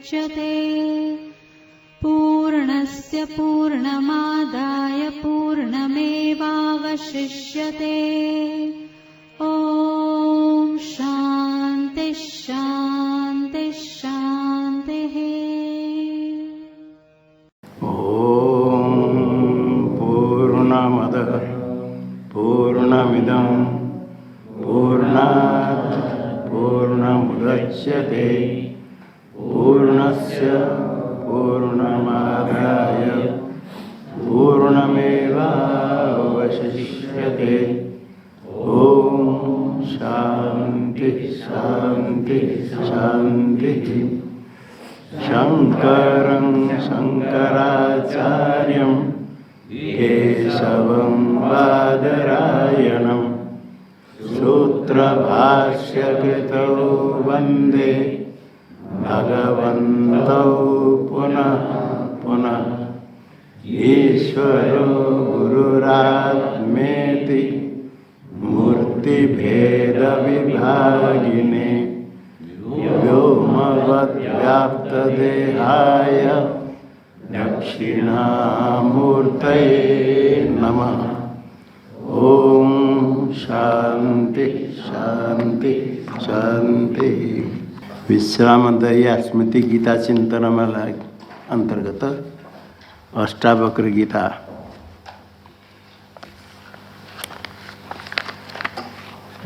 मुदच्यते पूर्णस्य पूर्णमादाय पूर्णमेवावशिष्यते। ॐ शान्ति शान्ति शान्तिः। ॐ पूर्णमदः पूर्णमिदं पूर्णात् पूर्णमुदच्यते पूर्णस्य पूर्णमादाय पूर्णमेवावशिष्यते। ॐ शान्ति शान्ति शान्तिः। शङ्करं शङ्कराचार्यं केशवं बादरायणं सूत्रभाष्यकृतौ वन्दे भगवन्तौ पुनः पुनः। ईश्वरो गुरुरात्मेति मूर्तिभेदविभागिने व्योमवद्व्याप्तदेहाय दक्षिणामूर्तये नमः। ॐ शान्ति शान्ति शान्ति। विश्रामदयी स्मृति गीता चिंतनमाला अंतर्गत अष्टावक्र गीता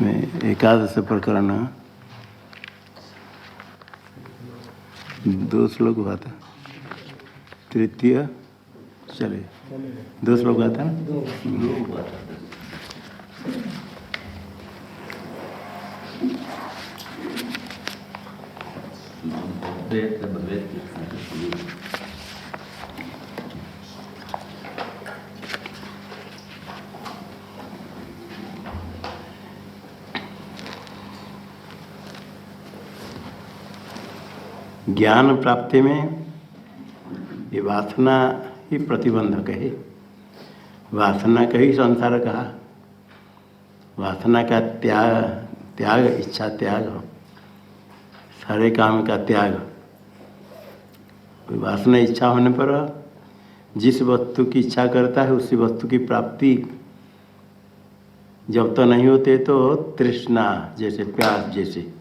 में एकादश प्रकरण 2 श्लोक हुआ था। तृतीय चले 2 श्लोक हुआ था ना। ज्ञान प्राप्ति में ये वासना ही प्रतिबंधक है। वासना का ही संसार कहा। वासना का त्याग इच्छा त्याग, सारे काम का त्याग। वासना इच्छा होने पर जिस वस्तु की इच्छा करता है उसी वस्तु की प्राप्ति जब तक नहीं होते तो तृष्णा जैसे प्यास, जैसे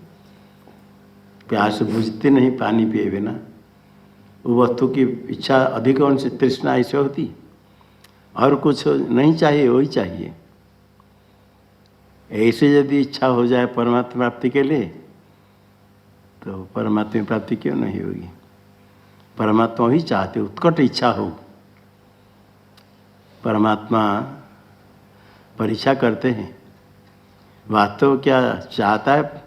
प्यास बुझती नहीं पानी पिए बिना, वो वस्तु की इच्छा अधिक होने से तृष्णा ऐसे होती। और कुछ नहीं चाहिए, वही चाहिए। ऐसे यदि इच्छा हो जाए परमात्मा प्राप्ति के लिए तो परमात्मा प्राप्ति क्यों नहीं होगी। परमात्मा ही चाहते, उत्कट इच्छा हो। परमात्मा परीक्षा करते हैं, वास्तव क्या चाहता है,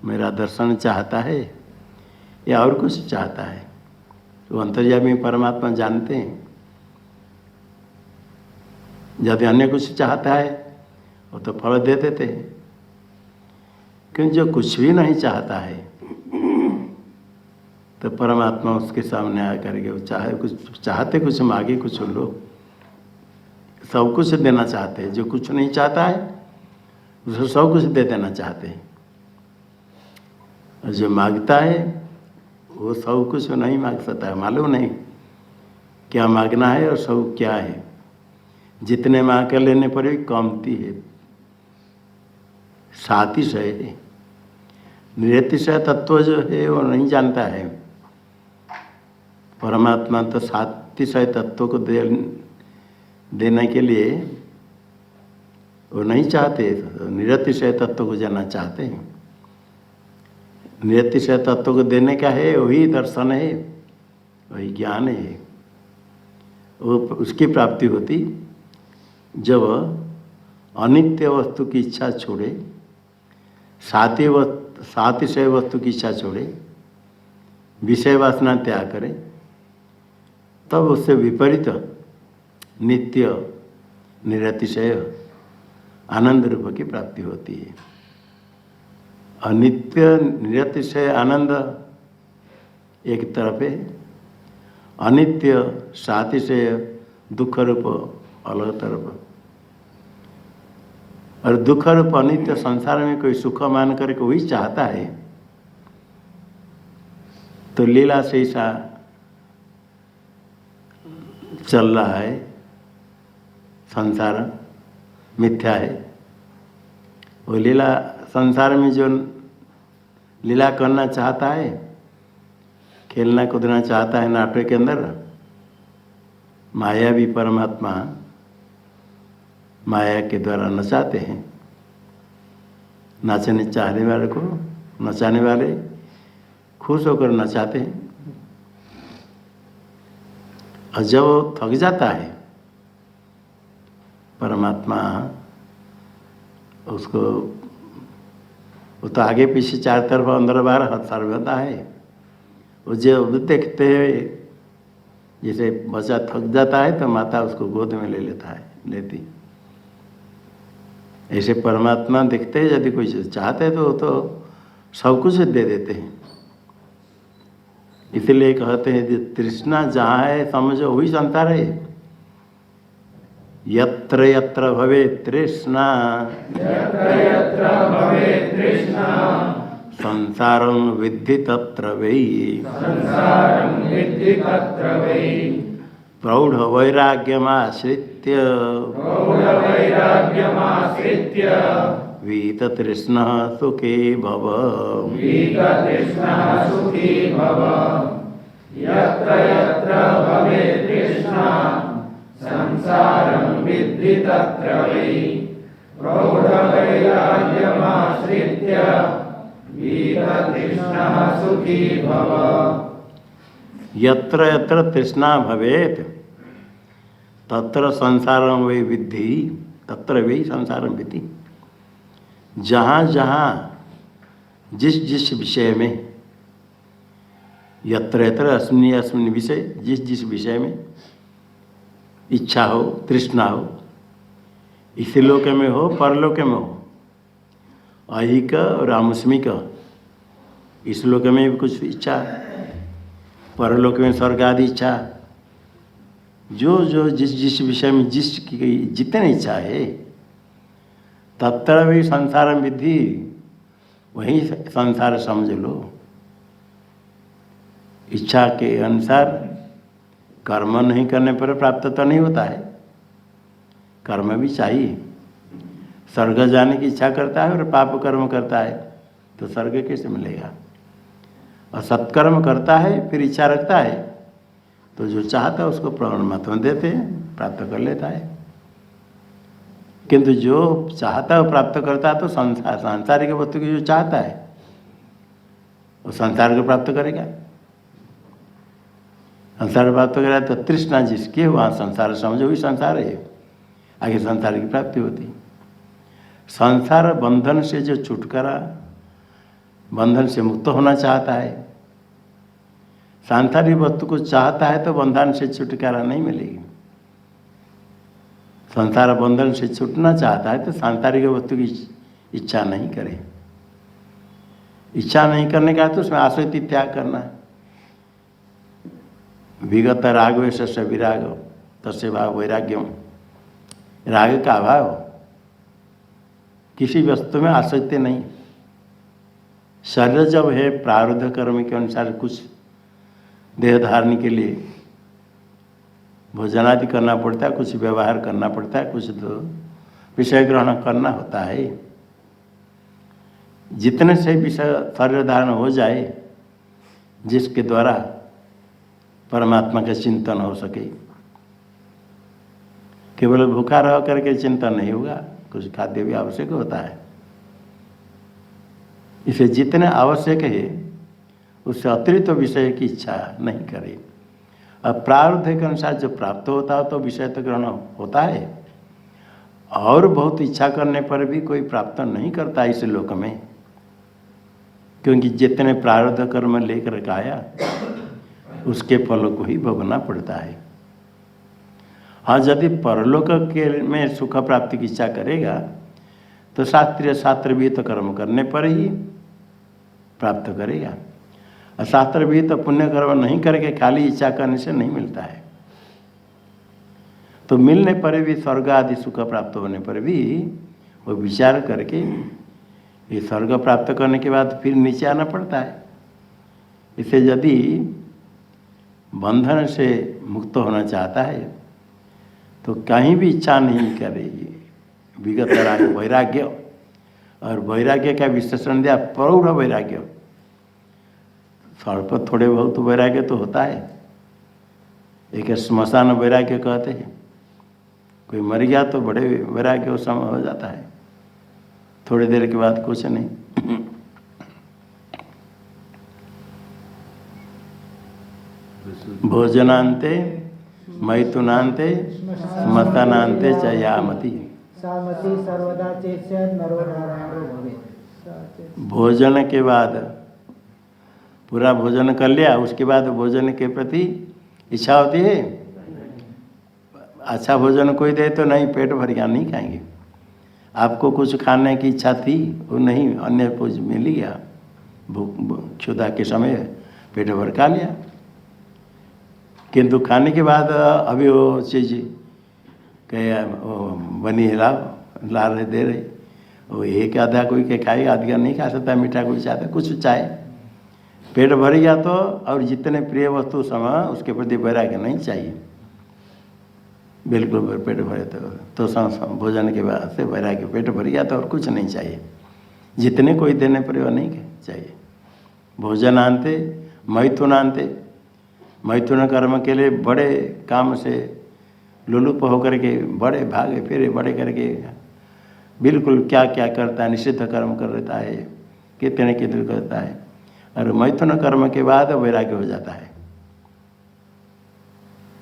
मेरा दर्शन चाहता है या और कुछ चाहता है। तो अंतर्यामी परमात्मा जानते हैं। यदि अन्य कुछ चाहता है वो तो फल दे देते हैं, क्योंकि जो कुछ भी नहीं चाहता है तो परमात्मा उसके सामने आ करके वो चाहते कुछ मांगे कुछ लो, सब कुछ देना चाहते हैं। जो कुछ नहीं चाहता है उसको सब कुछ दे देना चाहते हैं। और जो मांगता है वो सब कुछ नहीं मांग सकता है। मालूम नहीं क्या मांगना है और सब क्या है। जितने मांग कर लेने पर भी कमती है, सातिशय है। निरतिशय तत्व जो है वो नहीं जानता है। परमात्मा तो सातिशय तत्व को देने के लिए वो नहीं चाहते, तो निरतिशय तत्व को जानना चाहते हैं। निरतिशय तत्व को देने का है वही दर्शन है, वही ज्ञान है। वो उसकी प्राप्ति होती जब अनित्य वस्तु की इच्छा छोड़े, सातिशय वस्तु की इच्छा छोड़े, विषय वासना त्याग करे, तब उससे विपरीत नित्य निरतिशय आनंद रूप की प्राप्ति होती है। अनित्य निरतिशय आनंद एक तरफ है, अनित्य सातिशय दुख रूप अलग तरफ। और दुख रूप अनित्य संसार में कोई सुख मान करके वही चाहता है तो लीला से ऐसा चल रहा है, संसार मिथ्या है। वो लीला संसार में जो लीला करना चाहता है, खेलना कूदना चाहता है नाटक के अंदर, माया भी परमात्मा माया के द्वारा नचाते हैं। नाचने चाहने वाले को नचाने वाले खुश होकर नचाते हैं, और जब वो थक जाता है परमात्मा उसको, वो तो आगे पीछे चार तरफ अंदर बाहर हर सर्वदा है। वो जब देखते हैं जैसे बच्चा थक जाता है तो माता उसको गोद में ले लेती। ऐसे परमात्मा देखते हैं, यदि कोई चाहते हैं तो सब कुछ दे देते हैं। इसलिए कहते हैं तृष्णा जहाँ है समझो वही संसार है। यत्र यत्र भवे तृष्णा संसारं विद्धि तत्र वै प्रौढ़ वैराग्यमाश्रित्य वीत तृष्णा सुखे भव। यत्र यत्र भवे तृष्णा संसारं विद्धि तत्र वै प्रौढ़वैराग्यमाश्रित्य वीत तृष्णा सुखी भव। यत्र यत्र तृष्णा भवेत् तत्र संसारं वै विद्धि तत्र वै संसारं विद्धि। जहाँ जहाँ जिस जिस विषय में, यत्र यत्र अस्मिन् अस्मिन् विषय, जिस जिस विषय में इच्छा हो, तृष्णा हो, इस लोक में हो परलोक में हो, ऐहिक और आमुष्मिक, इस लोक में भी कुछ इच्छा, परलोक में स्वर्ग आदि इच्छा, जो जो जिस जिस विषय में जिसकी जितनी इच्छा है तत्र भी संसार विद्धि, वही संसार समझ लो। इच्छा के अनुसार कर्म नहीं करने पर प्राप्त तो नहीं होता है, कर्म भी चाहिए। स्वर्ग जाने की इच्छा करता है और पाप कर्म करता है तो स्वर्ग कैसे मिलेगा? और सत्कर्म करता है फिर इच्छा रखता है तो जो चाहता है उसको परमात्मा देते हैं, प्राप्त कर लेता है। किंतु जो चाहता है वो प्राप्त करता है तो सांसारिक वस्तु की जो चाहता है वो संसार को प्राप्त करेगा। संसार प्राप्त करेगा तो तृष्णा जिसकी है वहाँ संसार समझो भी संसार है, आगे संसार की प्राप्ति होती। संसार बंधन से जो छुटकारा, बंधन से मुक्त होना चाहता है, सांसारिक वस्तु को चाहता है तो बंधन से छुटकारा नहीं मिलेगी। संसार बंधन से छूटना चाहता है तो सांसारिक वस्तु की इच्छा नहीं करे। इच्छा नहीं करने का तो उसमें आसक्ति त्याग करना है। विगत रागवेश से विराग तस्य भाव वैराग्यम, राग का अभाव, किसी वस्तु में आसक्ति नहीं। शरीर जब है प्रारब्ध कर्म के अनुसार कुछ देह धारण के लिए भोजन आदि करना पड़ता है, कुछ व्यवहार करना पड़ता है, कुछ तो विषय ग्रहण करना होता है। जितने से विषय शरीर धारण हो जाए जिसके द्वारा परमात्मा का चिंतन हो सके। केवल भूखा रह करके चिंतन नहीं होगा, कुछ खाद्य भी आवश्यक होता है। इसे जितने आवश्यक है उससे अतिरिक्त विषय की इच्छा नहीं करे। अब प्रारब्ध के अनुसार जो प्राप्त होता है तो विषय तो ग्रहण होता है, और बहुत इच्छा करने पर भी कोई प्राप्त नहीं करता इस लोक में, क्योंकि जितने प्रारब्ध कर्म लेकर आया उसके फल को ही भोगना पड़ता है। हाँ, यदि परलोक के में सुख प्राप्ति की इच्छा करेगा तो शास्त्रीय शास्त्र भी तो कर्म करने पर ही प्राप्त करेगा। और शास्त्र भी तो पुण्य कर्म नहीं करके खाली इच्छा करने से नहीं मिलता है। तो मिलने पर भी स्वर्ग आदि सुख प्राप्त होने पर भी वो विचार करके ये स्वर्ग प्राप्त करने के बाद फिर नीचे आना पड़ता है। इसे यदि बंधन से मुक्त होना चाहता है तो कहीं भी इच्छा नहीं करेगी। विगत राग वैराग्य, और वैराग्य का विशेषण दिया प्रौढ़ वैराग्य। स्वल्प थोड़े बहुत वैराग्य तो होता है, एक श्मशान वैराग्य कहते हैं। कोई मर गया तो बड़े वैराग्य उस समय हो जाता है, थोड़ी देर के बाद कुछ नहीं। भोजनांते मैथुनांते स्मशानांते च यामति। सामति सर्वदा चेष्यत् नरो नारायणो भवेत्। भोजन के बाद पूरा भोजन कर लिया, उसके बाद भोजन के प्रति इच्छा होती है। अच्छा भोजन कोई दे तो नहीं, पेट भर गया नहीं खाएंगे। आपको कुछ खाने की इच्छा थी, वो नहीं, अन्य कुछ मिल गया, भूख क्षुधा के समय पेट भर खा लिया। किंतु खाने के बाद अभी वो चीज़ कह बनी ला रहे दे रहे, वो एक आधा कोई के खाएगा, आधा नहीं खा सकता, मीठा कोई चाहता, कुछ चाहे, पेट भर गया तो। और जितने प्रिय वस्तु समय उसके प्रति वैराग्य नहीं चाहिए, बिल्कुल पेट भरे तो भोजन के बाद से वैराग्य, पेट भर गया तो और कुछ नहीं चाहिए, जितने कोई देने पर वो नहीं चाहिए। भोजनांते मैथुनांते, मैथुन कर्म के लिए बड़े काम से लुलुप होकर के बड़े भागे फिरे, बड़े करके बिल्कुल क्या क्या करता है, निषिद्ध कर्म कर लेता है, कितने कितने करता है। और मैथुन कर्म के बाद वैराग्य हो जाता है।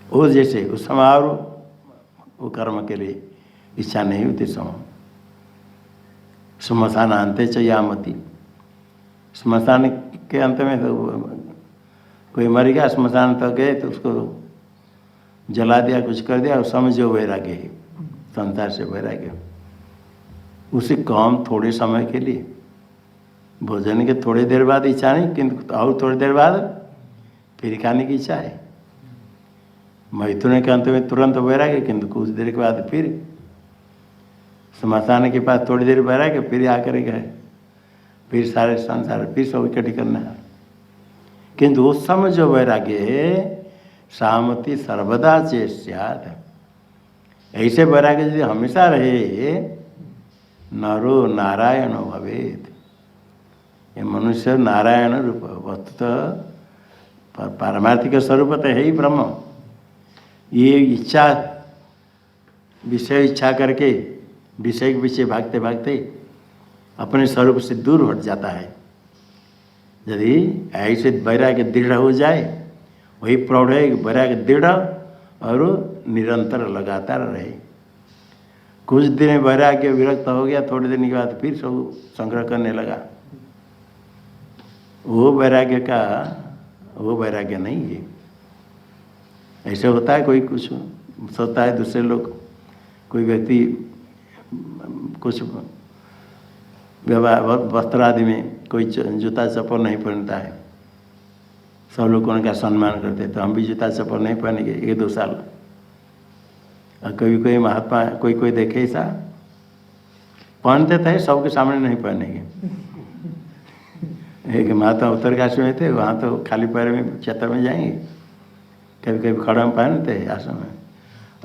वो जैसे उस समय और वो कर्म के लिए इच्छा नहीं होती समय। श्मशान अंते च यामति, श्मशान के अंत में तो कोई मर गया, श्मशान तक गए तो उसको जला दिया, कुछ कर दिया, उस समय जो वैराग्य है, संसार से वैराग्य, उसे काम थोड़े समय के लिए, भोजन के थोड़ी देर बाद इच्छा नहीं, किंतु और थोड़ी देर बाद फिर खाने की इच्छा है। मैथुन के अंत में तुरंत वैराग्य, किंतु कुछ देर के बाद फिर श्मशान के पास थोड़ी देर वैराग्य, फिर आकर गए, फिर सारे संसार फिर सब इकट्ठी करना है। किंतु उस समय जो वैराग्य है, सामति सर्वदा चेष्यात्, ऐसे वैराग्य यदि हमेशा रहे, नरो नारायण भवेत्, ये मनुष्य नारायण रूप, वस्तुतः पारमार्थिक स्वरूप तो है ही ब्रह्म। ये इच्छा, विषय इच्छा करके विषय के पीछे भागते भागते अपने स्वरूप से दूर हट जाता है। यदि ऐसे वैराग्य दृढ़ हो जाए, वही प्रौढ़ है, वैराग्य दृढ़ और निरंतर लगातार रहे। कुछ दिन वैराग्य विरक्त हो गया, थोड़े दिन के बाद फिर सब संग्रह करने लगा, वो वैराग्य का वो वैराग्य नहीं है। ऐसे होता है, कोई कुछ सोचता है, दूसरे लोग, कोई व्यक्ति कुछ व्यवहार वस्त्र आदि में कोई जूता चप्पल नहीं पहनता है, सब लोग उनका सम्मान करते, तो हम भी जूता चप्पल नहीं पहनेंगे 1-2 साल। और कभी कोई महात्मा कोई देखे ऐसा पहनते थे, सबके सामने नहीं पहनेंगे। एक महात्मा उत्तरकाशी में थे, वहाँ तो खाली पैर में क्षेत्र में जाएंगे, कभी कभी खड़ा में पहनते हैं आश्रम में,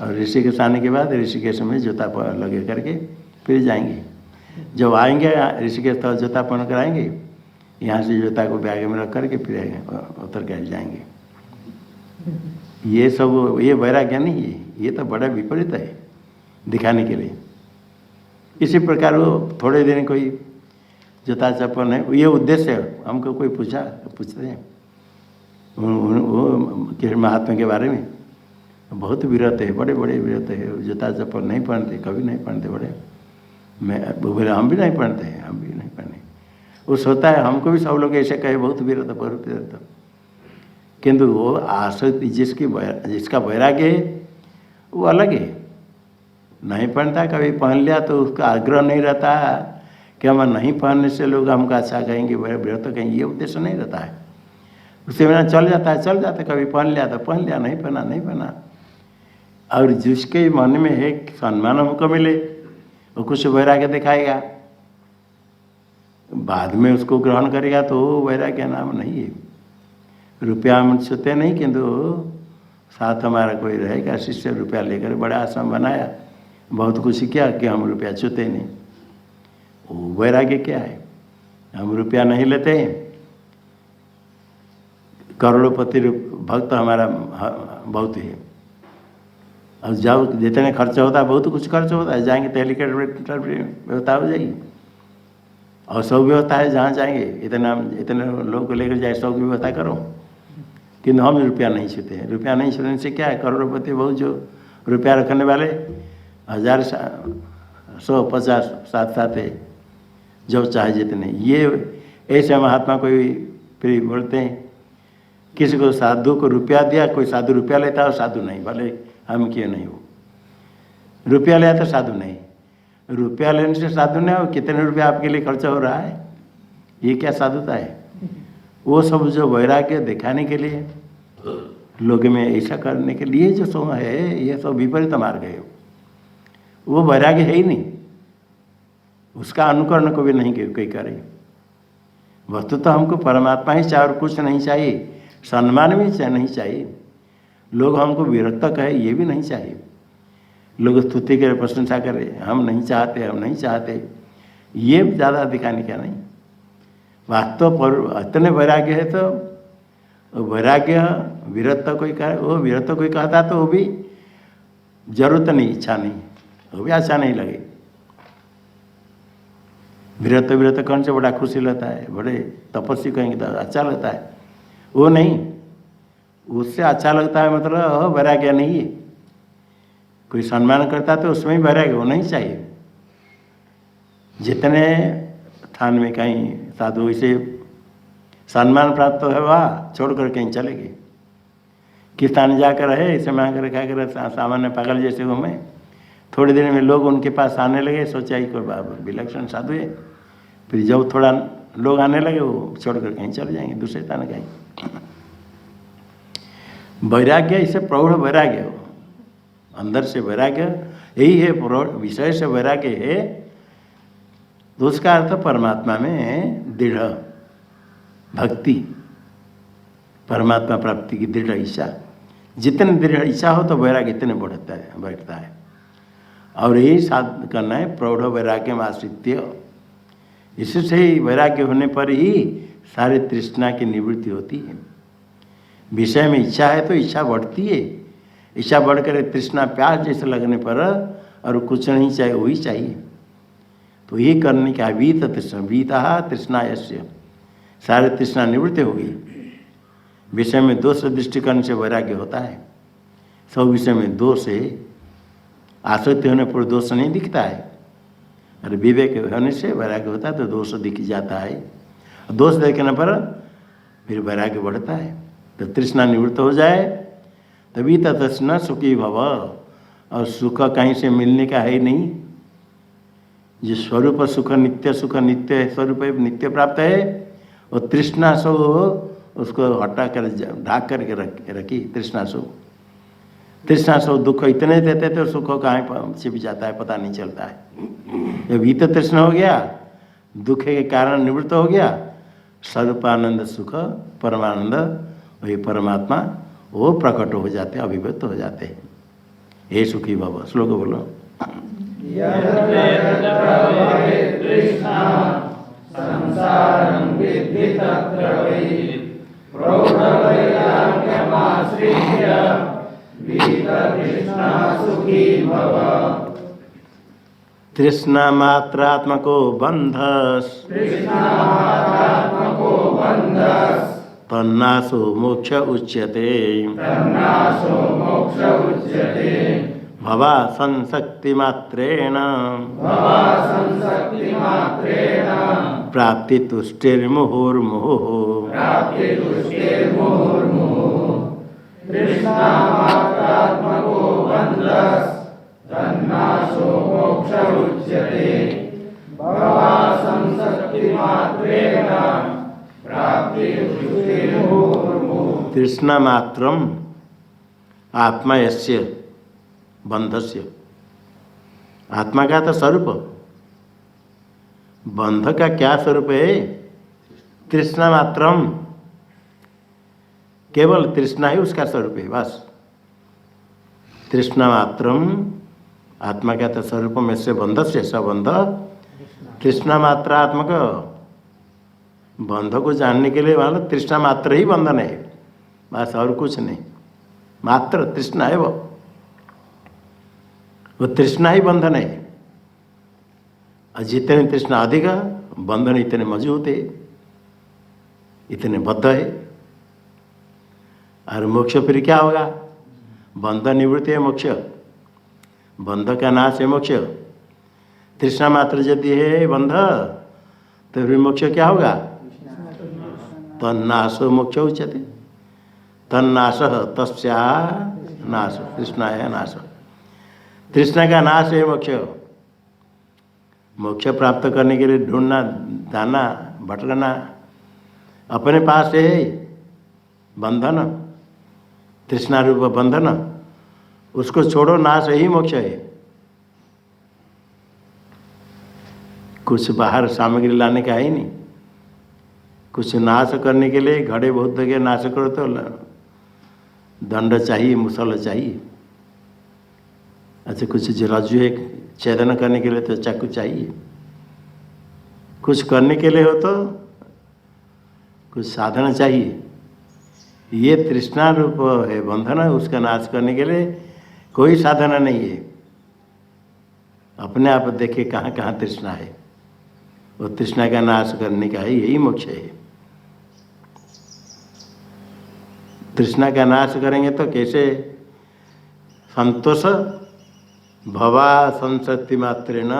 और ऋषिकेश आने के बाद ऋषिकेश में जूता लगे करके फिर जाएंगे। जब आएंगे ऋषिकेश तो जूता पहन कर आएंगे, यहाँ से जूता को बैग में रख करके फिर उत्तरकाशी जाएंगे। ये सब ये वैराग्य नहीं है, ये तो बड़ा विपरीत है दिखाने के लिए। इसी प्रकार वो थोड़े दिन कोई जूता चप्पल नहीं, ये उद्देश्य है। हमको कोई पूछते हैं वो किसी महात्मा के बारे में, बहुत विरत है, बड़े बड़े विरत है, जूता चप्पल नहीं पहनते, कभी नहीं पहनते, बड़े मैं बोले हम भी नहीं पहनते हैं, हम भी नहीं पहने। वो सोचता है हमको भी सब लोग ऐसे कहे बहुत विरत, बहुत विरत, किंतु वो आश्रित जिसका वैराग्य है वो अलग है। नहीं पहनता, कभी पहन लिया तो उसका आग्रह नहीं रहता कि हम नहीं पहनने से लोग हमको अच्छा कहेंगे, विरत कहेंगे, ये उद्देश्य नहीं रहता है। उससे बिना चल जाता है, कभी पहन लिया तो पहन लिया, नहीं पहना नहीं पहना। और जिसके मन में है सम्मान हमको मिले, वो कुछ वैराग्य दिखाएगा, बाद में उसको ग्रहण करेगा तो वो वैराग्य नाम नहीं है। रुपया हम छूते नहीं, किंतु साथ हमारा कोई रहेगा शिष्य, रुपया लेकर बड़ा आश्रम बनाया, बहुत कुछ किया कि हम रुपया छूते नहीं। वो वैराग्य क्या है? हम रुपया नहीं लेते, करोड़पति भक्त हमारा बहुत है। और जब जितने खर्च होता है, बहुत कुछ खर्च होता है, जाएंगे तो हेलीकॉप्टर व्यवस्था हो जाएगी, और सब व्यवस्था है जहाँ जाएंगे, इतने लोग को लेकर जाए, सब व्यवस्था करो। किंतु हम रुपया नहीं छूते हैं। रुपया नहीं छूने से क्या है? करोड़पति बहुत जो रुपया रखने वाले 1000 150 साथ है, जो चाहे जितने। ये ऐसे महात्मा कोई फिर बोलते हैं, किसी को साधु को रुपया दिया, कोई साधु रुपया लेता है, साधु नहीं, भले हम क्यों नहीं हो। रुपया लिया तो साधु नहीं, रुपया लेने से साधु नहीं हो। कितने रुपया आपके लिए खर्चा हो रहा है, ये क्या साधुता है? वो सब जो वैराग्य दिखाने के लिए, लोग में ऐसा करने के लिए जो सब है, ये सब विपरीत मार्ग है। वो वैराग्य है ही नहीं, उसका अनुकरण को भी नहीं कोई करे। वस्तु तो हमको परमात्मा ही चाहिए और कुछ नहीं चाहिए। सम्मान भी नहीं चाहिए, लोग हमको विरक्त कहे ये भी नहीं चाहिए, लोग स्तुति करे, प्रशंसा करे, हम नहीं चाहते, हम नहीं चाहते, ये ज़्यादा दिखाने का नहीं। वास्तव पर इतने वैराग्य है तो वैराग्य वीरत्व कोई कहे, वो वीरत्व कोई कहता तो वो भी जरूरत नहीं, इच्छा नहीं, वो भी अच्छा नहीं लगे। वीरत्व कौन से बड़ा खुशी लगता है, बड़े तपस्वी कहेंगे तो अच्छा लगता है, वो नहीं, उससे अच्छा लगता है मतलब वैराग्य नहीं है। कोई सम्मान करता तो उसमें ही वैराग्य होना ही चाहिए। जितने स्थान में कहीं साधु इसे सम्मान प्राप्त है, वहाँ छोड़कर कहीं चले गए, किस स्थान जाकर रहे, इसे मांग कर क्या कर, सामान्य पागल जैसे हूँ मैं। थोड़ी देर में लोग उनके पास आने लगे, सोचा ही कोई विलक्षण साधु है। फिर जब थोड़ा लोग आने लगे, वो छोड़कर कहीं चले जाएंगे, दूसरे स्थान कहीं। वैराग्य इसे प्रौढ़ वैराग्य हो, अंदर से वैराग्य यही है। प्रौढ़ विषय से वैराग्य है तो उसका अर्थ परमात्मा में दृढ़ भक्ति, परमात्मा प्राप्ति की दृढ़ इच्छा। जितनी दृढ़ इच्छा हो तो वैराग्य इतने बढ़ता है। और यही साध करना है, प्रौढ़ वैराग्य में आश्रित्य। इससे ही वैराग्य होने पर ही सारे तृष्णा की निवृत्ति होती है। विषय में इच्छा है तो इच्छा बढ़ती है, इच्छा बढ़कर तृष्णा प्यास जैसे लगने पर और कुछ नहीं चाहिए, वही चाहिए। तो ये करने का वीत तृष्णा, वीता तृष्णा यस्य, सारे तृष्णा निवृत्ति होगी। विषय में दोष दृष्टिकोण से वैराग्य होता है। सब विषय में दोष है, आसक्ति होने पर दोष नहीं दिखता है, और विवेक होने से वैराग्य होता है तो दोष दिख जाता है। दोष देखने पर फिर वैराग्य बढ़ता है, तो तृष्णा निवृत्त हो जाए तभी तृष्णा सुखी भव। और सुख कहीं से मिलने का है ही नहीं, जो स्वरूप सुख नित्य स्वरूप नित्य प्राप्त है, और तृष्णा सो उसको हटा कर ढाक करके रखी। तृष्णा सो दुख इतने देते तो सुख कहाँ छिप जाता है, पता नहीं चलता है। जब वीत तृष्णा हो गया, दुख के कारण निवृत्त हो गया, स्वरूपानंद सुख परमानंद, वही परमात्मा वो प्रकट हो जाते हैं, अभिव्यक्त हो जाते हैं। हे सुखी भव। श्लोक बोलो। तृष्णा मात्रात्मको बंधस, तन्नासो मोक्ष उच्यते। भवा संशक्ति मात्रेण प्राप्ति तुष्टिर्मुहुर्मुहुः। तृष्णा मात्रम आत्मा यस्य बंधस्य। आत्मा का तो स्वरूप, बंध का क्या स्वरूप है? तृष्णा मात्रम। केवल तृष्णा ही उसका स्वरूप है बस। तृष्णा मात्रम, आत्मा का तो स्वरूप में से बंध से सबंध, तृष्णा मात्र आत्मक। बंध को जानने के लिए मान लो तृष्णा मात्र ही बंधन है बस, और कुछ नहीं। मात्र तृष्णा है वो तृष्णा ही बंधन है। और जितने तृष्णा अधिक बंधन इतने मजबूत है, इतने बद्ध है। और मोक्ष फिर क्या होगा? बंध निवृत्ति है मोक्ष, बंध का नाश है मोक्ष। तृष्णा मात्र यदि है बंध तो फिर मोक्ष क्या होगा? तन्नाशो मोक्ष उच्यते। तन्नाश तस्या नाश, तृष्णा है नाश। तृष्णा का नाश है मोक्ष। मोक्ष प्राप्त करने के लिए ढूंढना, जाना, भटकना अपने पास है बंधन, तृष्णा रूप बंधन, उसको छोड़ो, नाश ही मोक्ष है। कुछ बाहर सामग्री लाने का है ही नहीं। कुछ नाश करने के लिए घड़े बहुत जगह नाश करो तो दंड चाहिए, मुसल चाहिए। अच्छा कुछ रज्जु है छेदन करने के लिए तो चाकू चाहिए। कुछ करने के लिए हो तो कुछ साधन चाहिए। ये तृष्णा रूप है बंधन, उसका नाश करने के लिए कोई साधन नहीं है। अपने आप देखे कहाँ कहाँ तृष्णा है, वो तृष्णा का नाश करने का ही यही मोक्ष है। तृष्णा का नाश करेंगे तो कैसे? संतोष भवा संसक्ति मात्रेण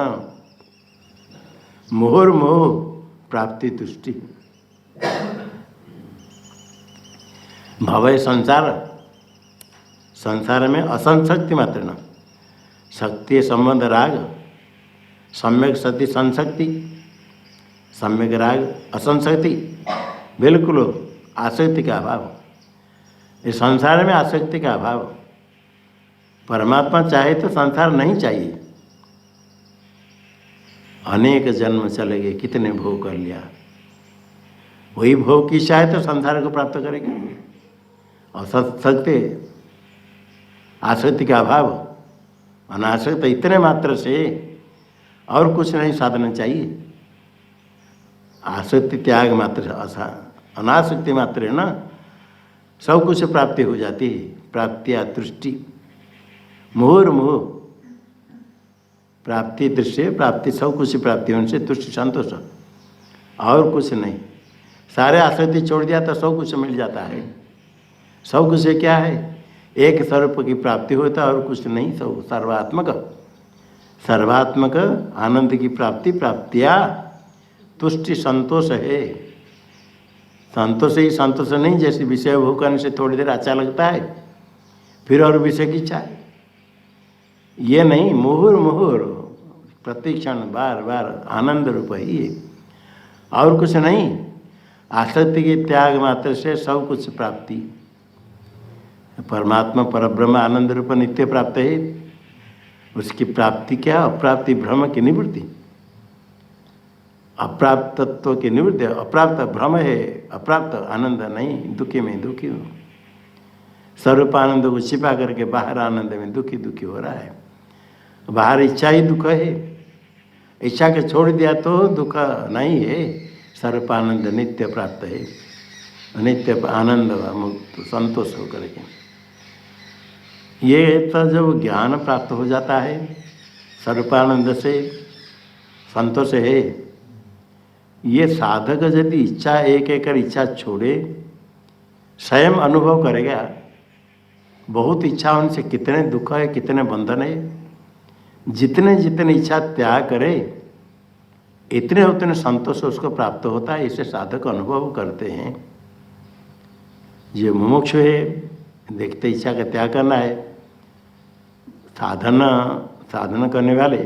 मुहुर्मुहु प्राप्ति तुष्टि। भव है संसार, संसार में असंशक्ति मात्रेण, शक्ति संबंध राग, सम्यक सती संशक्ति, सम्यक राग असंशक्ति, बिल्कुल आसक्ति का अभाव। इस संसार में आसक्ति का अभाव। परमात्मा चाहे तो संसार नहीं चाहिए। अनेक जन्म चले गए, कितने भोग कर लिया, वही भोग की चाहे तो संसार को प्राप्त करेंगे। और सत्य आसक्ति का अभाव, अनासक्त इतने मात्र से और कुछ नहीं साधना चाहिए। आसक्ति त्याग मात्र, अनासक्ति मात्र है ना, सब कुछ प्राप्ति हो जाती है। प्राप्तिया तुष्टि, मुहुर्मुहु प्राप्ति, दृश्य प्राप्ति, सब कुछ प्राप्ति उनसे तुष्टि संतोष, और कुछ नहीं। सारे आसक्ति छोड़ दिया तो सब कुछ मिल जाता है। सब कुछ क्या है? एक स्वरूप की प्राप्ति होता है और कुछ नहीं। सब सर्वात्मक, सर्वात्मक आनंद की प्राप्ति, प्राप्तिया तुष्टि संतोष है। संतोष ही संतोष नहीं, जैसे विषय भोग करने से थोड़ी देर अच्छा लगता है, फिर और विषय की इच्छा है, ये नहीं। मुहुर्मुहुर प्रतिक्षण बार बार आनंद रूप ही है, और कुछ नहीं। आसक्ति के त्याग मात्र से सब कुछ प्राप्ति। परमात्मा परब्रह्म आनंद रूप नित्य प्राप्त है। उसकी प्राप्ति क्या? अप्राप्ति भ्रम की निवृत्ति, अप्राप्त तत्व की निवृत्ति। अप्राप्त भ्रम है, अप्राप्त आनंद नहीं, दुखी में दुखी हूँ। स्वरूप आनंद को छिपा करके बाहर आनंद में दुखी दुखी हो रहा है। बाहर इच्छा ही दुख है, इच्छा के छोड़ दिया तो दुख नहीं है। स्वरूप आनंद नित्य प्राप्त है, नित्य आनंद मुक्त संतोष होकर के। ये तो जब ज्ञान प्राप्त हो जाता है, स्वरूपानंद से संतोष है। ये साधक यदि इच्छा एक एक इच्छा छोड़े, स्वयं अनुभव करेगा बहुत इच्छा उनसे कितने दुख है, कितने बंधन है। जितने जितने इच्छा त्याग करे, इतने उतने संतोष उसको प्राप्त होता है। इसे साधक अनुभव करते हैं। जो मुमुक्षु है, देखते इच्छा का त्याग करना है। साधना करने वाले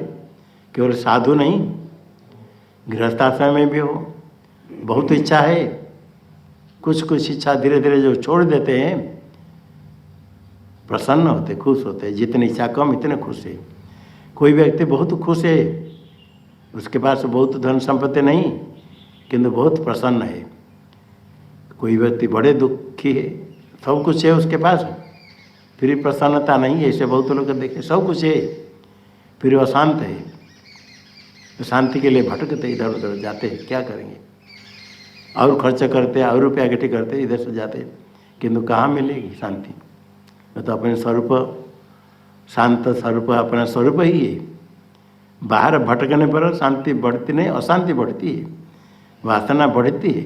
केवल साधु नहीं, गृहस्थाश्रम में भी हो, बहुत इच्छा है, कुछ कुछ इच्छा धीरे धीरे जो छोड़ देते हैं, प्रसन्न होते, खुश होते। जितनी इच्छा कम, इतने खुश है। कोई व्यक्ति बहुत खुश है, उसके पास बहुत धन संपत्ति नहीं, किंतु बहुत प्रसन्न है। कोई व्यक्ति बड़े दुखी है, सब कुछ है उसके पास, फिर प्रसन्नता नहीं है। ऐसे बहुत लोग देखे सब कुछ है फिर अशांत है, तो शांति के लिए भटकते इधर उधर जाते हैं, क्या करेंगे? और खर्च करते, और रुपया इकट्ठे करते, इधर से जाते, किंतु कहाँ मिलेगी शांति? तो अपने स्वरूप, शांत स्वरूप अपना स्वरूप ही है। बाहर भटकने पर शांति बढ़ती नहीं, अशांति बढ़ती है, वासना बढ़ती है।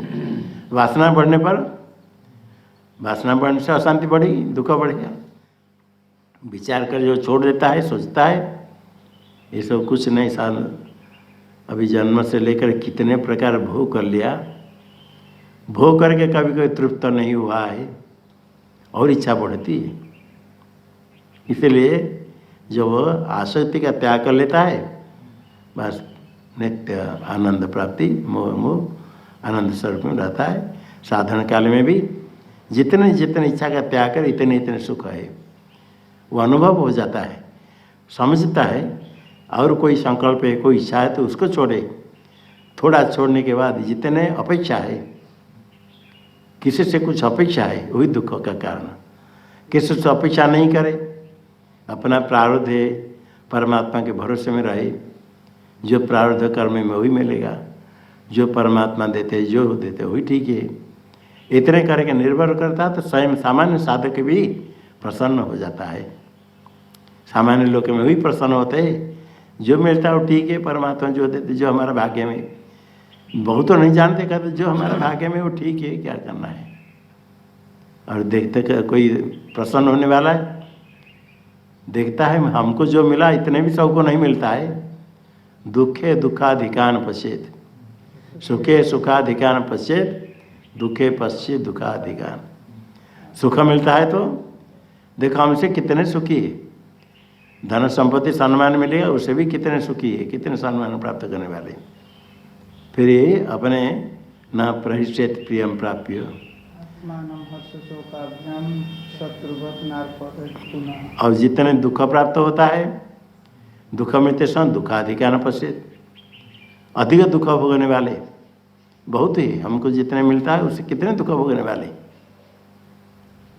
वासना बढ़ने पर, वासना बढ़ने से अशांति बढ़ेगी, दुख बढ़ेगा। विचार कर जो छोड़ देता है, सोचता है ये सब कुछ नहीं, अभी जन्म से लेकर कितने प्रकार भोग कर लिया, भोग करके कभी कोई तृप्त नहीं हुआ है और इच्छा बढ़ती है। इसलिए जो वह आसक्ति का त्याग कर लेता है, बस नित्य आनंद प्राप्ति, मोह आनंद स्वरूप में रहता है। साधन काल में भी जितने जितने इच्छा का त्याग कर इतने इतने सुख है, वो अनुभव हो जाता है, समझता है। और कोई संकल्प है, कोई इच्छा है तो उसको छोड़े। थोड़ा छोड़ने के बाद जितने अपेक्षा है, किसी से कुछ अपेक्षा है, वही दुख का कारण। किसी से अपेक्षा नहीं करे, अपना प्रारब्ध है, परमात्मा के भरोसे में रहे। जो प्रारब्ध कर्म में वही मिलेगा, जो परमात्मा देते, जो देते वही ठीक है। इतने करके निर्भर करता है तो स्वयं सामान्य साधक भी प्रसन्न हो जाता है। सामान्य लोग में वही प्रसन्न होते हैं, जो मिलता है वो ठीक है, परमात्मा जो देते, जो हमारा भाग्य में। बहुत तो नहीं जानते, कहते जो हमारा भाग्य में वो ठीक है, क्या करना है। और देखते कोई प्रसन्न होने वाला है, देखता है हमको जो मिला इतने भी सबको नहीं मिलता है। दुखे दुखाधिकान पश्चेत, सुखे सुखाधिकान पश्चेत, दुखे पश्चेत दुखाधिकान। सुख मिलता है तो देखो हमसे कितने सुखी है, धन संपत्ति सम्मान मिलेगा, उसे भी कितने सुखी है, कितने सम्मान प्राप्त करने वाले। फिर ये अपने न प्रहिष्येत प्रियम प्राप्य, और जितने दुख प्राप्त होता है, दुख मिलते समय दुखाधिकार पश्चित, अधिक दुख भोगने वाले बहुत ही। हमको जितने मिलता है उससे कितने दुख भोगने वाले,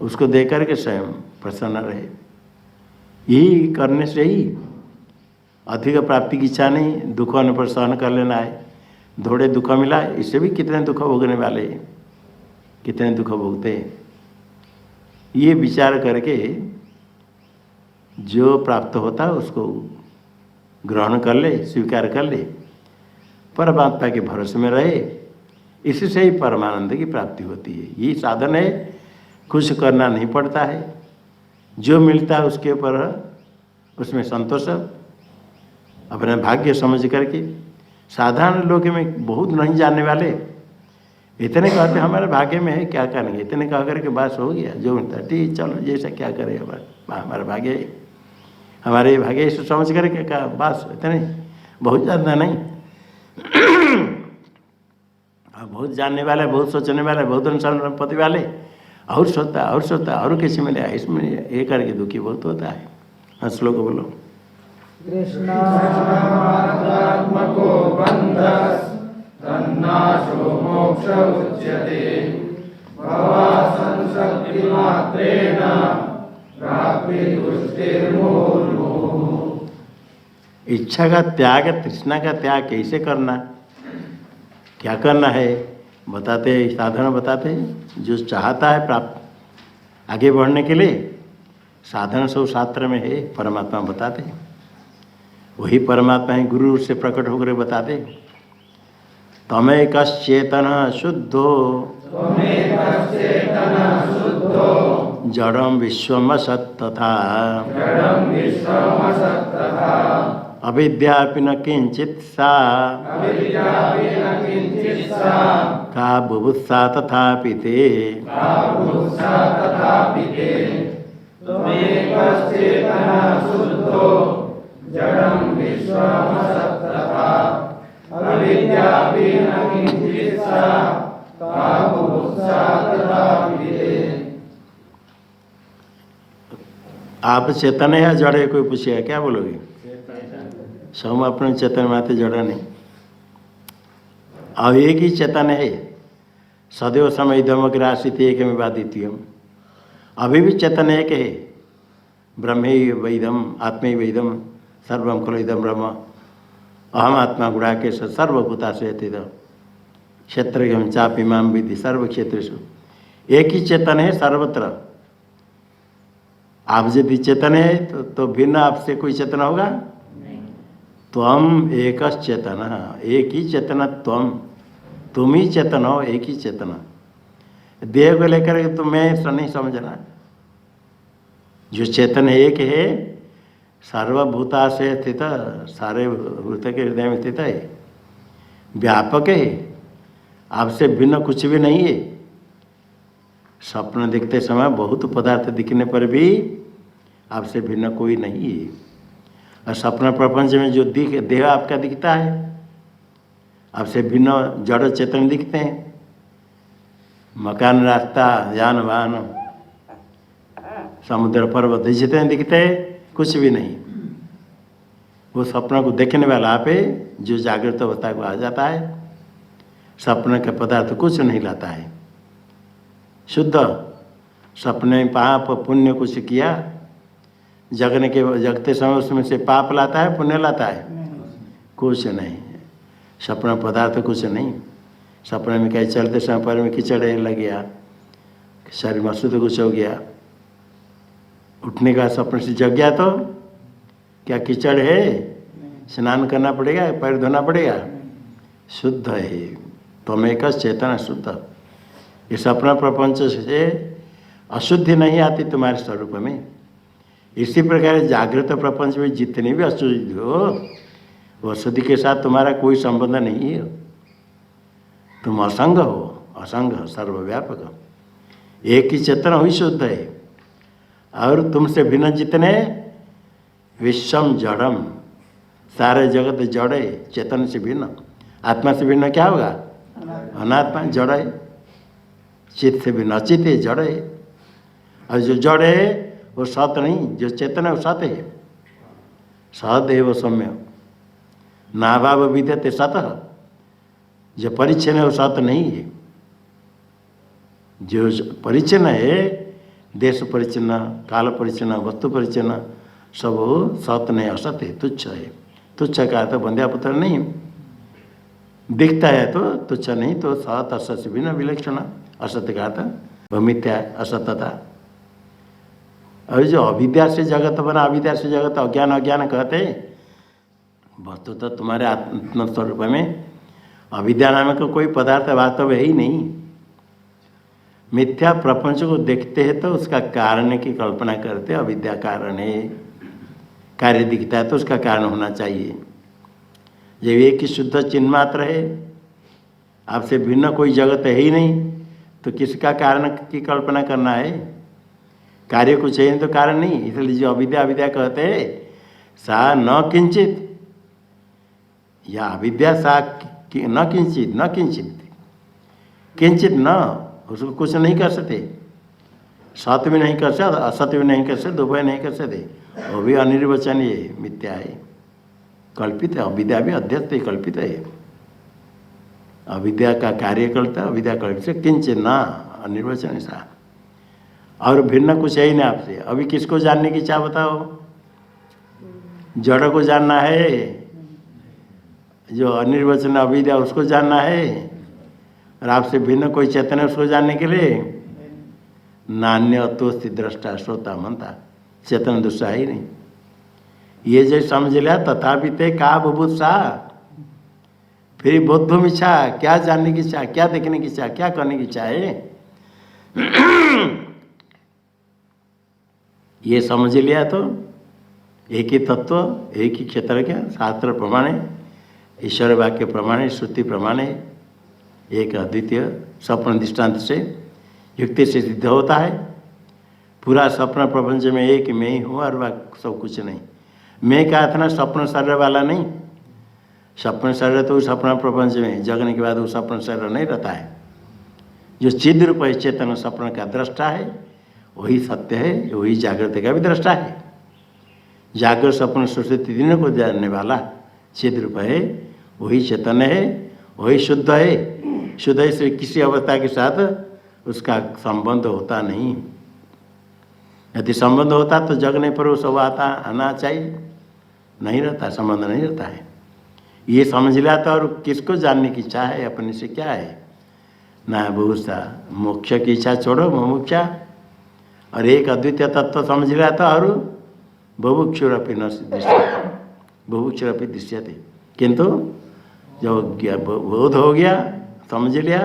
उसको देख करके स्वयं प्रसन्न रहे। यही करने से ही अधिक प्राप्ति की इच्छा नहीं, दुख होने पर सहन कर लेना है। थोड़े दुख मिला है, इससे भी कितने दुख भोगने वाले, कितने दुख भोगते हैं। ये विचार करके जो प्राप्त होता है उसको ग्रहण कर ले, स्वीकार कर ले, परमात्मा के भरोसे में रहे। इसी से ही परमानंद की प्राप्ति होती है। ये साधन है, कुछ करना नहीं पड़ता है। जो मिलता है उसके ऊपर उसमें संतोष, अपना भाग्य समझ करके। साधारण लोग में बहुत नहीं जानने वाले इतने कहते हमारे भाग्य में है, क्या करेंगे, इतने कह करके बस हो गया, जो मिलता है ठीक, चलो जैसा क्या करें, हमारा भाग्य है, हमारे भाग्य ऐसे समझ करके कहा बस, इतने बहुत ज़्यादा नहीं। बहुत जानने वाले, बहुत सोचने वाले, बहुत अनुसंपत्ति पति वाले, और सोचता और सोचता और कैसे मिले, इसमें ये करके दुखी बहुत होता है। हाँ, श्लोक बोलो। कृष्णात्मको बन्धस् तन्नाशो मोक्ष उच्यते भवासंशक्तिमात्रेण प्राप्ति तुष्टिर्मुहुर्मुहुः। इच्छा का त्याग, तृष्णा का त्याग कैसे करना, क्या करना है बताते, साधन बताते हैं। जो चाहता है प्राप्त आगे बढ़ने के लिए, साधन सब शास्त्र में है, परमात्मा बताते हैं। वही परमात्मा ही गुरु से प्रकट होकर बताते। तमेकश्चेतन शुद्धो जड़म विश्वमसत्तथा अविद्यापि न किंचित् सा का बुभुत्सा तथापि ते। जडं विश्वमसत्तथा अविद्यापि न किंचित् सा का बुभुत्सा तथापि ते। आप चेतन है या जड़ है, कोई पूछेगा क्या बोलोगे? सब अपने चेतन में आते, जड़ नहीं। अब एक ही चेतन है, सदैव समय इदमग्र आसीत एकमेव द्वितीयम्। अभी भी चेतन एक है। ब्रह्मे वैदम आत्मे वैदम सर्वम खलु इदं ब्रह्म अहम आत्मा गुणाकेश सर्वभूताशु स्थित क्षेत्रज्ञं चापि मां विद्धि सर्व क्षेत्रेषु। एक ही चेतन है सर्वत्र। आप यदि चेतन है तो भिन्न आपसे कोई चेतन होगा? त्वम एक चेतन, एक ही चेतन तुम ही चेतन हो, एक ही चेतन। देह को लेकर तो मैं ऐसा नहीं समझना। जो चेतन एक है सर्वभूता से स्थित, सारे भूत के हृदय में स्थित है, व्यापक है, आपसे भिन्न कुछ भी नहीं है। स्वप्न देखते समय बहुत पदार्थ दिखने पर भी आपसे भिन्न कोई नहीं है। और स्वप्न प्रपंच में जो देह आपका दिखता है, आपसे भिन्न जड़ चेतन दिखते हैं। मकान, रास्ता, यान वाहन, समुद्र, पर्वत जितने दिखते हैं कुछ भी नहीं। वो स्वप्न को देखने वाला आप है जो जागृत अवस्था को आ जाता है। स्वप्न के पदार्थ कुछ नहीं लाता है। शुद्ध सपने में पाप पुण्य कुछ किया, जगते समय उसमें से पाप लाता है पुण्य लाता है? कुछ नहीं। सपना पदार्थ कुछ नहीं। सपने में कहीं चलते समय पैर में कीचड़ लग गया, शरीर में अशुद्ध कुछ हो गया, उठने का सपने से जग गया तो क्या कीचड़ है? स्नान करना पड़ेगा, पैर धोना पड़ेगा? शुद्ध है। त्वमेक चेतन शुद्ध। ये सपना प्रपंच से अशुद्धि नहीं आती तुम्हारे स्वरूप में। इसी प्रकार जागृत प्रपंच में जितनी भी अशुद्धि हो, वो अशुद्धि के साथ तुम्हारा कोई संबंध नहीं है। तुम असंग हो, असंग सर्वव्यापक, एक ही चेतन हुई शुद्ध है। और तुमसे भिन्न जितने विश्वम जड़म, सारे जगत जड़ है, चेतन से भिन्न। आत्मा से भिन्न क्या होगा? अनात्मा, जड़ है। चित्त से भिन्न अचित है, जड़ है। और जो जड़ है वो सत नहीं, जो चेतन है वो सत है। सदैव सौम्य नाभाव विद्यते सतः। जो परिच्छन है वो सत नहीं है। जो परिच्छन है, देश परिच्छन, काल परिच्छन, वस्तु परिच्छन, सब सत नहीं, असत है, तुच्छ है। तुच्छ का अर्थ बंध्या पुत्र नहीं, दिखता है तो तुच्छ नहीं, तो सत असत से भिन्न विलक्षण। असत्य का अर्थ मिथ्या, असतता। और जो अविद्या से जगत बना, अविद्या से जगत, अज्ञान अज्ञान कहते वस्तु तो तुम्हारे आत्म स्वरूप में अविद्या नामक कोई पदार्थ वास्तव है ही नहीं। मिथ्या प्रपंच को देखते हैं तो उसका कारण की कल्पना करते, अविद्या कारण है, कार्य दिखता है तो उसका कारण होना चाहिए। जब एक ही शुद्ध चिन्ह मात्र है, आपसे भिन्न कोई जगत है ही नहीं, तो किसका कारण की कल्पना करना है? कार्य कुछ है तो कारण नहीं। इसलिए जो अविद्या अविद्या कहते हैं, सा न किंचित, या अविद्या सा न किंचित, न किंचित, किंचित न, उसको कुछ नहीं कर सकते। सत्य भी नहीं कर सकते, असत्य भी नहीं कर सकते, दुभय नहीं कर सकते। वो भी अनिर्वचनीय मिथ्या है, कल्पित है। अविद्या भी अध्यस्त कल्पित है। अविद्या का कार्य करता है, अविद्या कल्पित से किंचित न, अनिर्वचनीय सा। और भिन्न कुछ है ही नहीं आपसे। अभी किसको जानने की इच्छा बताओ? जड़ को जानना है, जो अनिर्वचन अविद्या उसको जानना है। और आपसे भिन्न कोई चेतन है उसको जानने के लिए नान्य अतोस्ति दृष्टा श्रोता मनता, चेतन दूसरा ही नहीं। ये जो समझ लिया तथापि ते का बुभुत्सा, फिर बोधुम इच्छा, क्या जानने की इच्छा, क्या देखने की इच्छा, क्या करने की इच्छा है? ये समझ लिया तो एक ही तत्व, एक ही क्षेत्र के शास्त्र प्रमाण है, ईश्वर वाक्य प्रमाण है, श्रुति प्रमाण है, एक अद्वितीय स्वप्न दृष्टांत से युक्ति से सिद्ध होता है। पूरा स्वप्न प्रपंच में एक मैं ही हूँ और वह सब कुछ नहीं। मैं क्या था ना, स्वप्न शरीर वाला नहीं। स्वप्न शरीर तो स्वप्न प्रपंच में जगने के बाद वो स्वप्न शरीर नहीं रहता है। जो चिद रूप है, चेतन स्वप्न का दृष्टा है, वही सत्य है, वही जागृत का भी दृष्टा है। जागृत स्वप्न सुषुप्ति तीनों को जानने वाला चिद रूप है, वही चेतन है, वही शुद्ध है। शुद्ध से किसी अवस्था के साथ उसका संबंध होता नहीं। यदि संबंध होता तो जगने पर वो सब आना चाहिए, नहीं रहता, संबंध नहीं रहता है। ये समझ लिया तो और किसको जानने की इच्छा है, अपने से क्या है ना। बहुत सा मोक्ष की इच्छा छोड़ो, मुमुक्षा, और एक अद्वितीय तत्व समझ लिया तो और बुभुक्षुरपि न दृश्यते, बुभुक्षुरपि दृश्यते। किंतु जो बोध हो गया, समझ लिया,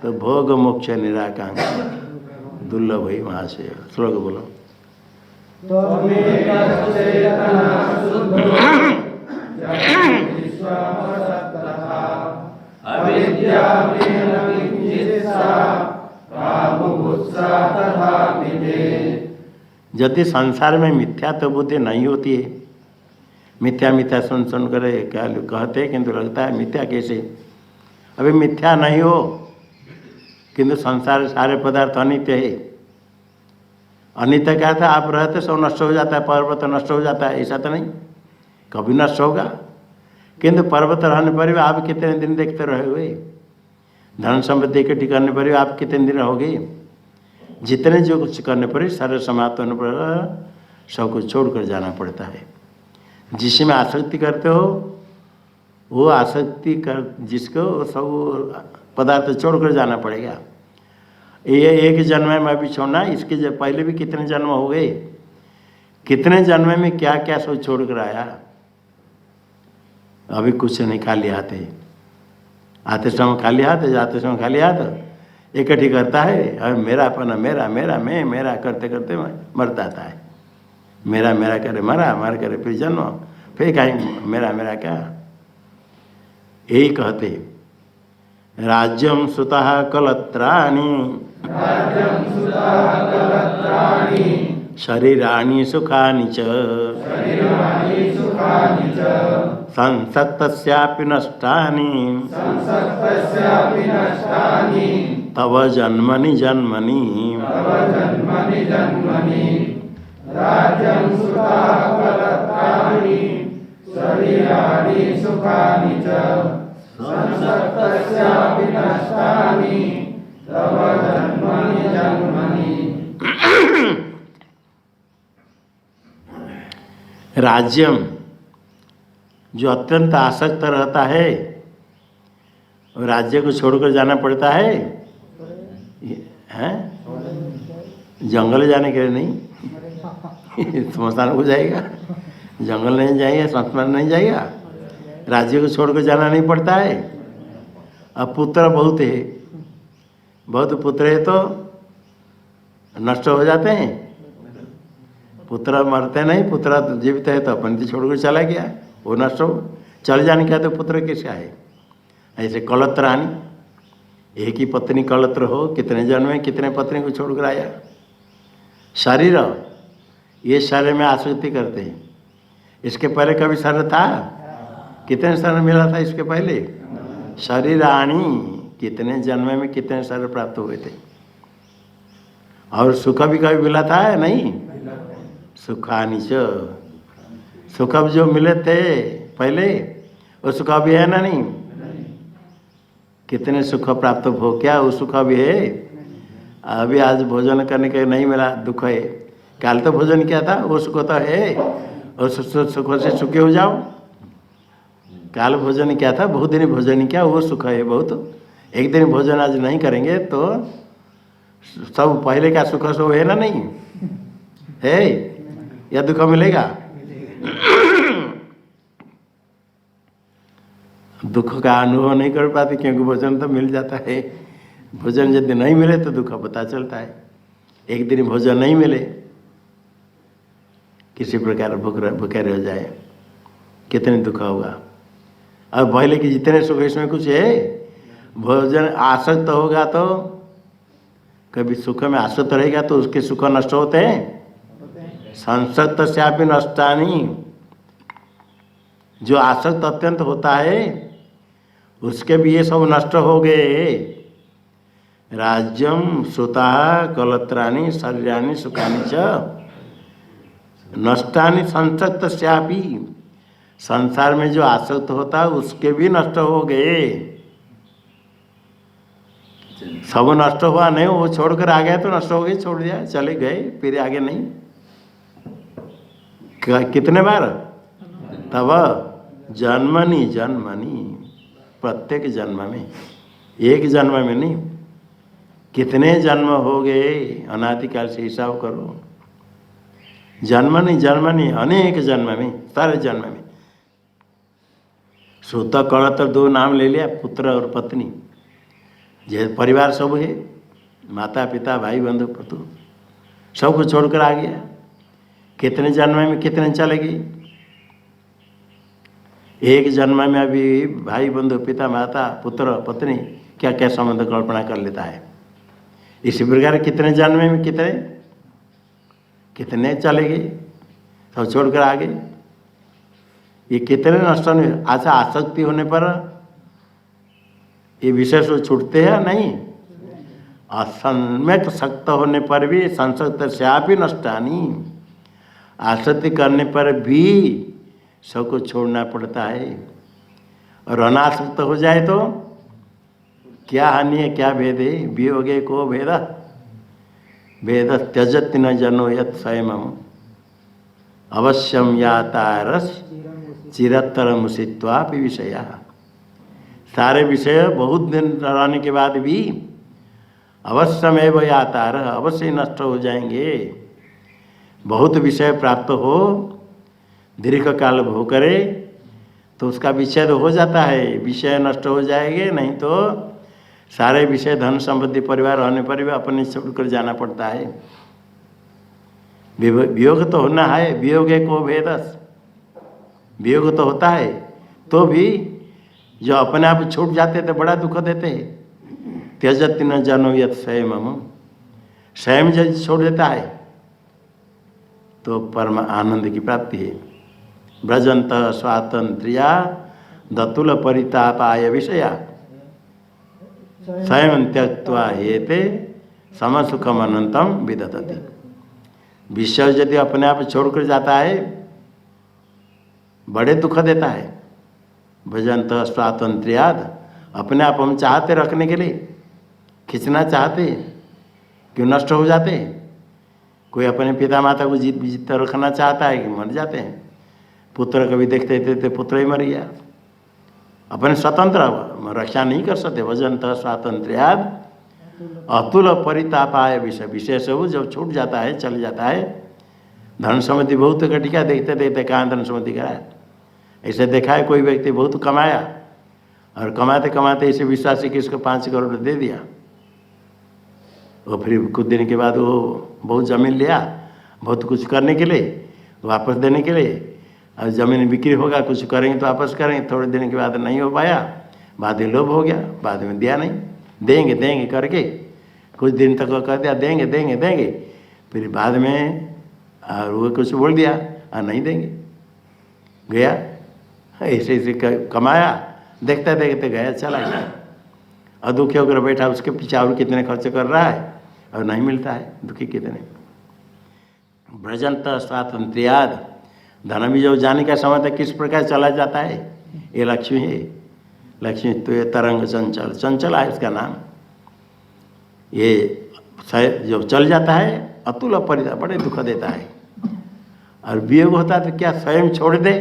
तो भोग मोक्ष निराकांक्षा दुर्लभ ही महाशय। श्लोक बोलो। यदि संसार में मिथ्या तो बुद्धि नहीं होती है, मिथ्या मिथ्या सुन सुन कर क्या कहते हैं, किंतु लगता है मिथ्या कैसे। अभी मिथ्या नहीं हो किंतु संसार सारे पदार्थ अनित्य है। अनित्य क्या था, आप रहते सब नष्ट हो जाता है, पर्वत नष्ट हो जाता है, ऐसा तो नहीं, कभी नष्ट होगा। किंतु पर्वत रहने पर भी आप कितने दिन देखते रहोगे, धन संपत्ति इकट्ठी करने पर भी आप कितने दिन रहोगे। जितने जो कुछ करने पर सारे समाप्त होने पर सब कुछ छोड़कर जाना पड़ता है। जिसमें आसक्ति करते हो वो आसक्ति कर जिसको सब पदार्थ छोड़कर जाना पड़ेगा। ये एक जन्म में अभी छोड़ना, इसके पहले भी कितने जन्म हो गए, कितने जन्म में क्या क्या सब छोड़ कर आया। अभी कुछ नहीं, खाली हाथ आते समय खाली हाथ, जाते समय खाली हाथ, इकट्ठी करता है और मेरा अपना, मेरा मेरा मैं मेरा करते करते मर जाता है। मेरा मेरा करे मरा, मर करे फिर जन्म, फिर कहीं मेरा मेरा क्या। यही कहते राज्यम सुतः कलत्राणि शरीराणि सुखानि च संसक्तस्यापि नष्टानि तव जन्मनि जन्मनि। राज्यं सुतः कलत्राणि शरीराणि सुखानि च संसक्तस्यापि नष्टानि तव जन्मनि जन्मनि। राज्यम जो अत्यंत आसक्त रहता है, राज्य को छोड़कर जाना पड़ता है, जंगल जाने के लिए नहीं, स्मशान हो जाएगा, जंगल नहीं जाएगा, स्मशान नहीं जाएगा, राज्य को छोड़कर जाना नहीं पड़ता है। अब पुत्र बहुत है, बहुत पुत्र है तो नष्ट हो जाते हैं, पुत्र मरते नहीं, पुत्र जीवित है तो अपन तो छोड़कर चला गया, वो नष्ट हो, चल जाने का तो पुत्र कैसे आए। ऐसे कलत्राणि, एक ही पत्नी कलत्र हो, कितने जन्म में कितने पत्नी को छोड़कर आया। शरीर, ये शरीर में आसक्ति करते हैं। इसके पहले कभी शरीर था, कितने शरीर मिला था इसके पहले। शरीराणि, कितने जन्म में कितने शरीर प्राप्त हुए थे। और सुख भी कभी मिला था या नहीं। सुखानि च, सुख जो मिले थे पहले वो सुख भी है ना नहीं। कितने सुख प्राप्त हो, क्या वो सुख भी है। अभी आज भोजन करने के नहीं मिला, दुख है। कल तो भोजन किया था, वो सुख तो है, और सुख से सुखी हो जाओ। कल भोजन किया था, बहुत दिन भोजन किया, वो सुख है बहुत। एक दिन भोजन आज नहीं करेंगे तो सब पहले का सुख सब है ना नहीं है, या दुख मिलेगा। दुख का अनुभव नहीं कर पाते क्योंकि भोजन तो मिल जाता है। भोजन यदि नहीं मिले तो दुख पता चलता है। एक दिन भोजन नहीं मिले, किसी प्रकार भूखे रह जाए, कितने दुख होगा। अब पहले कि जितने सुख इसमें कुछ है। भोजन आसक्त होगा तो कभी सुख में आसक्त रहेगा तो उसके सुख नष्ट होते हैं। संसक्त स्यापि नष्टानि, जो आसक्त अत्यंत होता है उसके भी ये सब नष्ट हो गए। राज्यम सुतः कलत्राणि शरीराणि सुखानि च नष्टानि संसक्त स्यापि, संसार में जो आसक्त होता है उसके भी नष्ट हो गए। सब नष्ट हुआ नहीं, वो छोड़कर आ गया तो नष्ट हो गए, छोड़ दिया, चले गए, फिर आगे नहीं। कितने बार? तब जन्मनि जन्मनि, प्रत्येक जन्म में, एक जन्म में नहीं, कितने जन्म हो गए अनादिकाल से हिसाब करो। जन्मनि जन्मनि, अनेक जन्म में, सारे जन्म में। श्रोता कड़ा तो दो नाम ले लिया, पुत्र और पत्नी, जैसे परिवार सब है, माता पिता भाई बंधु पतु, सबको छोड़कर आ गया। कितने जन्म में कितने चले गए? एक जन्म में अभी भाई बंधु पिता माता पुत्र पत्नी क्या क्या संबंध कल्पना कर लेता है। इसी प्रकार कितने जन्म में कितने चले गए, सब छोड़कर आ गए। ये कितने नष्ट नहीं। अच्छा, आसक्ति होने पर ये विषय से छूटते हैं नहीं? असम्यक सक्त होने पर भी संसक्त श्यापी नष्टानी, आसक्ति करने पर भी सबको छोड़ना पड़ता है। और अनासक्त हो जाए तो क्या हानि है, क्या भेद है? वियोगे को भेद भेद त्यजति न जनो यत् स्वयं अवश्यम यातारस चिरतरम मुसित्वापि विषया। सारे विषय बहुत दिन रहने के बाद भी अवश्यमेव यातार, अवश्य नष्ट हो जाएंगे। बहुत विषय प्राप्त हो, दीर्घ काल भोग करे तो उसका विषय हो जाता है, विषय नष्ट हो जाएंगे। नहीं तो सारे विषय धन संपत्ति परिवार रहने पर भी अपने छोड़कर जाना पड़ता है। वियोग तो होना है, वियोगे को भेदस, वियोग तो होता है, तो भी जो अपने आप छूट जाते तो बड़ा दुख देते हैं। त्यजति न जनो यत् स्वयं, स्वयं जब छोड़ देता है तो परम आनंद की प्राप्ति है। व्रजंत स्वातंत्र्या दतुल परितापाय विषया स्वयं त्यक्त्वा हेते समसुखम अनंतम विदधति। विषय यदि अपने आप छोड़कर जाता है बड़े दुख देता है। भजंत स्वातंत्र्याद, अपने आप हम चाहते रखने के लिए, खींचना चाहते, क्यों नष्ट हो जाते। कोई अपने पिता माता को जीत रखना चाहता है कि मर जाते हैं। पुत्र कभी देखते थे पुत्र ही मर गया। अपने स्वतंत्र रक्षा नहीं कर सकते। भजंत स्वातंत्र्याद अतुल परितापाय विषय, विषय सब जब छूट जाता है, चल जाता है। धन सम्पत्ति बहुत घटिया, देखते देखते कहाँ धन सम्पत्ति कराया। ऐसे देखा है कोई व्यक्ति बहुत कमाया और कमाते कमाते ऐसे विश्वास कि इसको 5 करोड़ दे दिया, और फिर कुछ दिन के बाद वो बहुत ज़मीन लिया बहुत कुछ करने के लिए, वापस देने के लिए। और ज़मीन बिक्री होगा, कुछ करेंगे तो वापस करेंगे, थोड़े दिन के बाद नहीं हो पाया, बाद में लोभ हो गया, बाद में दिया नहीं, देंगे देंगे करके कुछ दिन तक कह दिया देंगे देंगे देंगे, फिर बाद में और वो कुछ बोल दिया और नहीं देंगे, गया ऐसे ऐसे कमाया, देखते देखते गया, चला गया। और दुखी होकर बैठा, उसके पीछे और कितने खर्च कर रहा है और नहीं मिलता है, दुखी कितने। व्रजंत स्वातंत्र्याद, धन भी जो जाने का समय तक किस प्रकार चला जाता है। ये लक्ष्मी है, लक्ष्मी तो ये तरंग चंचल, चंचल है इसका नाम। ये जो चल जाता है अतुल परिता, बड़े दुख देता है। और वियोग होता है तो क्या स्वयं छोड़ दे,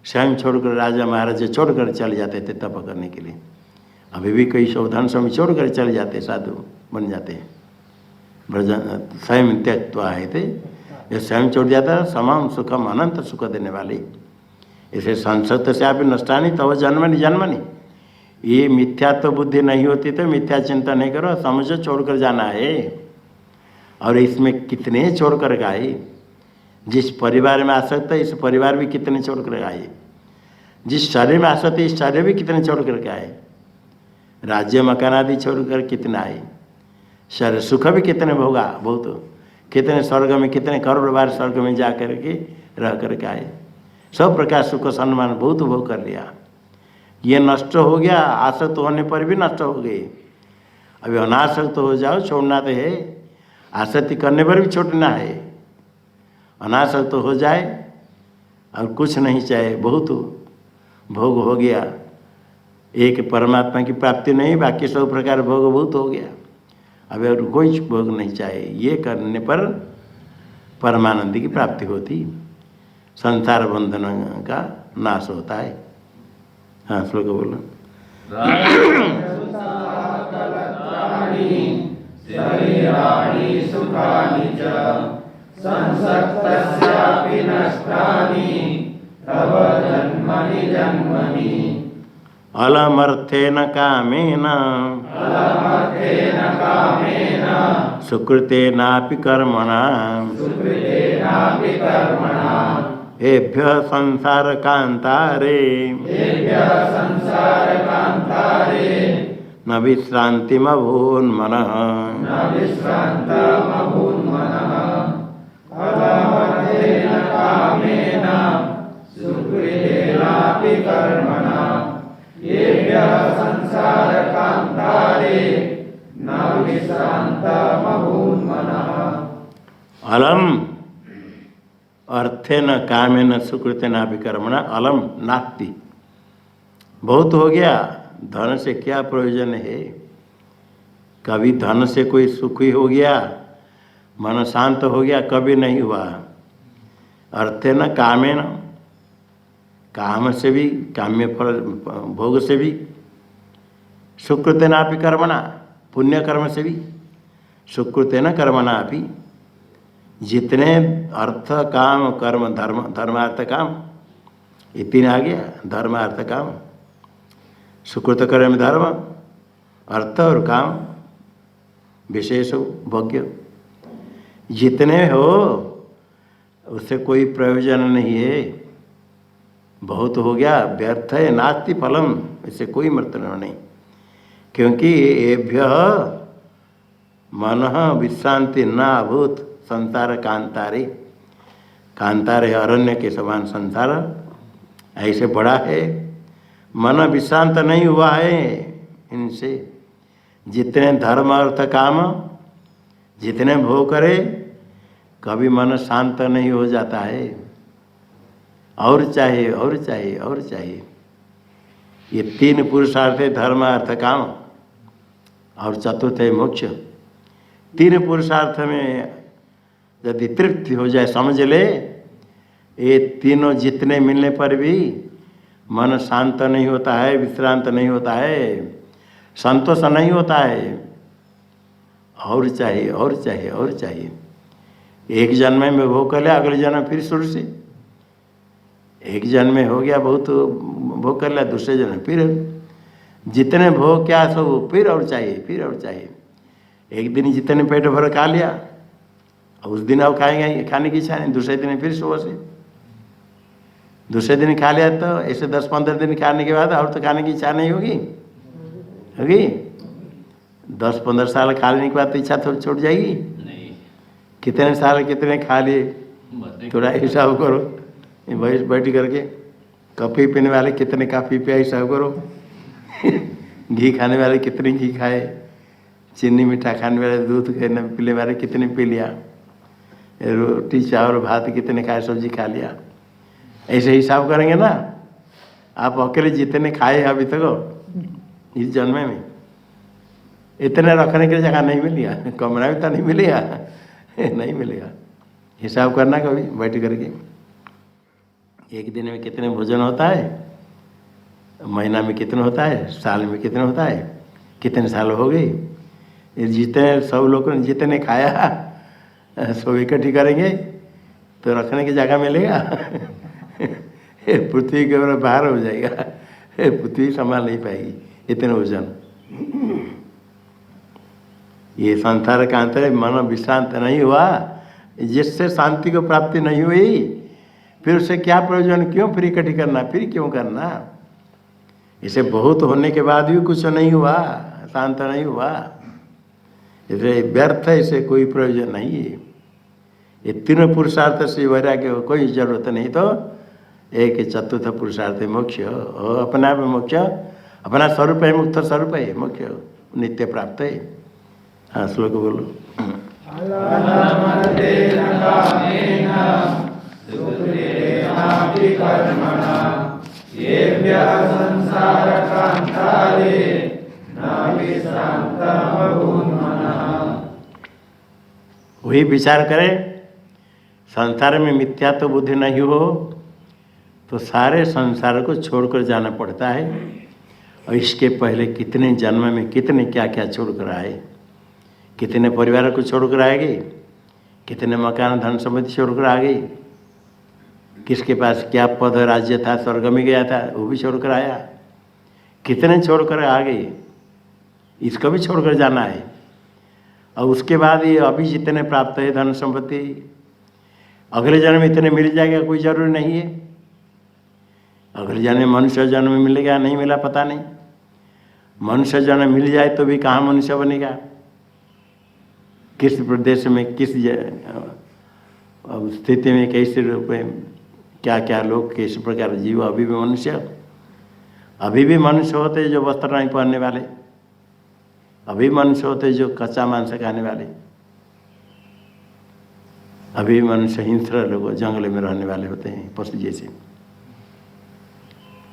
स्वयं छोड़कर राजा महाराज छोड़कर चले जाते थे तप करने के लिए। अभी भी कई सौ धन समय छोड़कर चले जाते, साधु बन जाते हैं। स्वयं त्यक्त्वा है थे, ये स्वयं छोड़ जाता है समाम सुखम, अनंत सुख देने वाली। इसे संसत से आप नष्टानी तब जन्मनि जन्मनि। ये मिथ्या तो बुद्धि नहीं होती तो मिथ्या चिंता नहीं करो, समझो छोड़कर जाना है। और इसमें कितने छोड़कर गए, जिस परिवार में आसक्त है इस परिवार भी कितने छोड़कर गए, जिस शरीर में आसक्त है इस शरीर भी कितने छोड़कर आए, राज्य मकान आदि छोड़कर कितना आए, शरीर सुख भी कितने भोगा, बहुत कितने स्वर्ग में, कितने करोड़ बार स्वर्ग में जा कर के रह करके आए। सब प्रकार सुख सम्मान बहुत भोग कर लिया। ये नष्ट हो गया, आसक्त होने पर भी नष्ट हो गए। अभी अनासक्त हो जाओ, छोड़ना तो है, आसक्ति करने पर भी छोड़ना है। अनासक्त हो जाए और कुछ नहीं चाहे, बहुत भोग हो गया, एक परमात्मा की प्राप्ति नहीं, बाकी सब प्रकार भोगभूत हो गया। अब और कोई भोग नहीं चाहिए। ये करने पर परमानंद की प्राप्ति होती, संसार बंधन का नाश होता है। हाँ, श्लोक बोलो। शरीराणि सुखानि च संसक्तस्यापि नष्टानि तव जन्मनि जन्मनि अलमर्थेन कामेन सुकृतेनापि कर्मणा एभ्यः संसारकान्तारे न विश्रान्तिमभून्मनः। अलम अर्थेन कामेन सुकृतेनापि कर्मणा अलम नास्ति। बहुत हो गया, धन से क्या प्रयोजन है। कभी धन से कोई सुखी हो गया, मन शांत हो गया, कभी नहीं हुआ। अर्थेन कामेन, काम से भी, काम्य फल भोग से भी, सुकृतेनापि कर्मणा, पुण्य कर्म से भी, सुकृतेन कर्मणा अपि। जितने अर्थ काम कर्म धर्म, धर्मार्थ काम, ये तीन आ गया। धर्म अर्थ काम, सुकृत कर्म धर्म, अर्थ और काम, विशेष भोग्य, जितने हो उससे कोई प्रयोजन नहीं है। बहुत हो गया, व्यर्थ है, नास्ति फलम, इससे कोई मतलब नहीं। क्योंकि एभ्य मन विश्रांति न अभूत संसार कांतारे। कांतारे अरण्य के समान संसार ऐसे बड़ा है, मन विश्रांत नहीं हुआ है इनसे। जितने धर्म अर्थ काम, जितने भोग करे, कभी मन शांत नहीं हो जाता है। और चाहिए और चाहिए और चाहिए। ये तीन पुरुषार्थ है, धर्म अर्थ काम, और चतुर्थ है मोक्ष। तीन पुरुषार्थ में यदि तृप्ति हो जाए, समझ ले, ये तीनों जितने मिलने पर भी मन शांत नहीं होता है, विश्रांत नहीं होता है, संतोष नहीं होता है। और चाहिए और चाहिए और चाहिए। एक जन्म में भोग कर लिया, अगले जन्म फिर शुरू से। एक जन्म में हो गया, बहुत भोग कर लिया, दूसरे जन्म फिर जितने भोग क्या सब फिर और चाहिए, फिर और चाहिए। एक दिन जितने पेट भर खा लिया, उस दिन अब खाएंगे, खाने की इच्छा नहीं, दूसरे दिन फिर सुबह से। दूसरे दिन खा लिया तो ऐसे 10-15 दिन खाने के बाद और तो खाने की इच्छा नहीं होगी, होगी? 10-15 साल खा लेने के बाद तो इच्छा थोड़ी छूट जाएगी। कितने साल कितने खा लिए, थोड़ा हिसाब करो। बैठ करके कॉफ़ी पीने वाले कितने कॉफ़ी पिया, हिसाब करो। घी खाने वाले कितने घी खाए, चीनी मीठा खाने वाले, दूध पीने वाले कितने पी लिया, रोटी चावल भात कितने खाए, सब्जी खा लिया। ऐसे हिसाब करेंगे ना। आप अकेले जितने खाए अभी तक इस जन्म में, इतने रखने की जगह नहीं मिलेगा, कमरा भी तो नहीं मिलेगा, नहीं मिलेगा। हिसाब करना कभी बैठ करके। एक दिन में कितने भोजन होता है, महीना में कितना होता है, साल में कितना होता है, कितने साल हो गए। जितने सब लोगों ने जितने खाया सब इकट्ठी करेंगे तो रखने की जगह मिलेगा। पृथ्वी के ऊपर बाहर हो जाएगा, पृथ्वी संभाल नहीं पाएगी इतने वजन। ये संसार का अंतर है, मन विश्रांत नहीं हुआ, जिससे शांति को प्राप्ति नहीं हुई, फिर उससे क्या प्रयोजन, क्यों फिर इकट्ठी करना, फिर क्यों करना। इसे बहुत होने के बाद भी कुछ नहीं हुआ, शांत नहीं हुआ, इसे व्यर्थ है, इसे कोई प्रयोजन नहीं है। ये तीनों पुरुषार्थ से वैराग्य को कोई जरूरत नहीं। तो एक चतुर्थ पुरुषार्थ मोक्ष, और अपना आप मोक्ष, अपना स्वरूप है, मुक्त स्वरूप है, मोक्ष नित्य प्राप्त है। हाँ, श्लोक बोलो। येभ्यः संसारकान्तारे न विश्रान्तमभून्मनः। वही विचार करें, संसार में मिथ्या तो बुद्धि नहीं हो तो सारे संसार को छोड़कर जाना पड़ता है। और इसके पहले कितने जन्म में कितने क्या क्या छोड़कर आए, कितने परिवार को छोड़कर आ गए, कितने मकान धन सम्पत्ति छोड़कर आ गई, किसके पास क्या पद राज्य था, स्वर्ग में गया था वो भी छोड़कर आया, कितने छोड़कर आ गए, इसको भी छोड़कर जाना है। और उसके बाद ये अभी जितने प्राप्त है धन संपत्ति, अगले जन्म में इतने मिल जाएगा कोई जरूरी नहीं है। अगले जन्म में मनुष्य जन्म में मिलेगा, नहीं मिला पता नहीं। मनुष्य जन्म मिल जाए तो भी कहाँ मनुष्य बनेगा, किस प्रदेश में, किस स्थिति में, कैसे रूप में, क्या क्या लोग, किस प्रकार जीव। अभी भी मनुष्य होते जो वस्त्र नहीं पहनने वाले, अभी मनुष्य होते जो कच्चा मांस खाने वाले, अभी मनुष्य हिंस्र लोग जंगल में रहने वाले होते हैं पशु जैसे।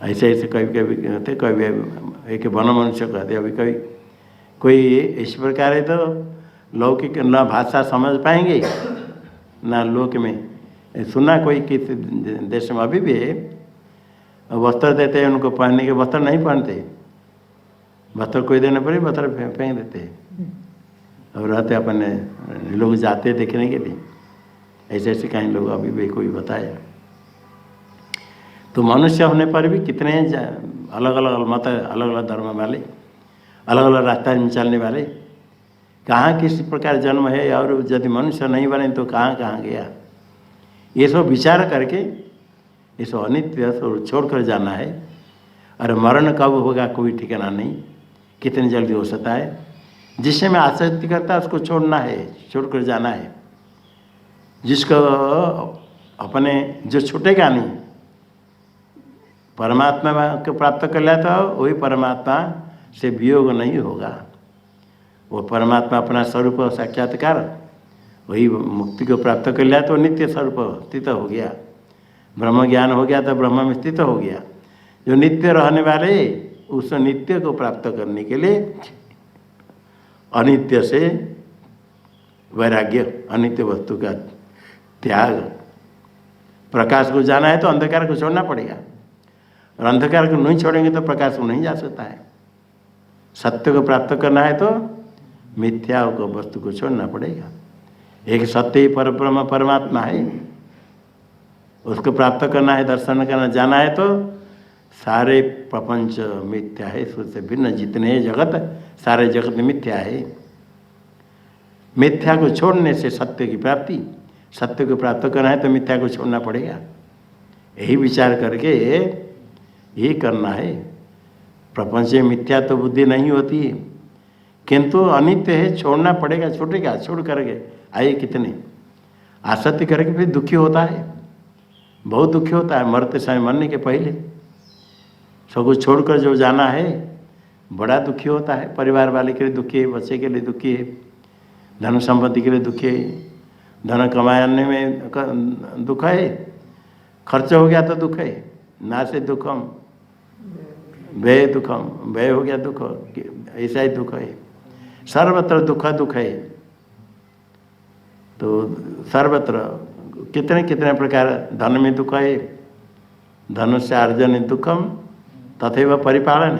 ऐसे ऐसे कभी कभी होते, कभी एक वन मनुष्य कहते, अभी कभी कोई इस प्रकार है तो लौकिक ना भाषा समझ पाएंगे ना लोक में। सुना कोई किस देश में अभी भी वस्त्र देते हैं उनको पहनने के, वस्त्र नहीं पहनते, वस्त्र कोई देने पर ही वस्त्र फेंक देते हैं और रहते अपने लोग जाते देखने के लिए। ऐसे ऐसे कहीं लोग अभी भी कोई बताया। तो मनुष्य होने पर भी कितने अलग अलग मत, अलग अलग धर्म वाले, अलग अलग रास्ता में चलने वाले, कहाँ किस प्रकार जन्म है और यदि मनुष्य नहीं बने तो कहाँ कहाँ गया। ये सब विचार करके ये सब अनित्य छोड़ कर जाना है। और मरण कब होगा कोई ठिकाना नहीं, कितनी जल्दी हो सकता है। जिससे में आसक्ति करता है उसको छोड़ना है, छोड़ कर जाना है। जिसको अपने जो छूटेगा नहीं, परमात्मा को प्राप्त कर लिया तो वही परमात्मा से वियोग नहीं होगा। वो परमात्मा अपना स्वरूप साक्षात्कार, वही मुक्ति को प्राप्त कर लिया तो नित्य स्वरूप स्थित हो गया। ब्रह्म ज्ञान हो गया तो ब्रह्म में स्थित हो गया। जो नित्य रहने वाले उस नित्य को प्राप्त करने के लिए अनित्य से वैराग्य, अनित्य वस्तु का त्याग। प्रकाश को जाना है तो अंधकार को छोड़ना पड़ेगा, और अंधकार को नहीं छोड़ेंगे तो प्रकाश को नहीं जा सकता है। सत्य को प्राप्त करना है तो मिथ्या को वस्तु को छोड़ना पड़ेगा। एक सत्य ही परब्रह्म परमात्मा है, उसको प्राप्त करना है, दर्शन करना जाना है तो सारे प्रपंच मिथ्या है। उससे भिन्न जितने जगत, सारे जगत मिथ्या है। मिथ्या को छोड़ने से सत्य की प्राप्ति, सत्य को प्राप्त करना है तो मिथ्या को छोड़ना पड़ेगा। यही विचार करके यही करना है। प्रपंच में मिथ्या तो बुद्धि नहीं होती है, किंतु अनित्य है, छोड़ना पड़ेगा। छूटेगा, छोड़ करके आइए कितने आसक्ति करके फिर दुखी होता है, बहुत दुखी होता है। मरते समय, मरने के पहले सब कुछ छोड़कर जो जाना है बड़ा दुखी होता है। परिवार वाले के लिए दुखी है, बच्चे के लिए दुखी है, धन संपत्ति के लिए दुखी है, धन कमाने में दुख है, खर्च हो गया तो दुख है। ना से दुखम व्यय दुखम, व्यय हो गया दुख, ऐसा ही दुख है। सर्वत्र दुख है। तो सर्वत्र कितने कितने प्रकार, धन में दुख है, धन से अर्जन दुखम तथैव परिपालन,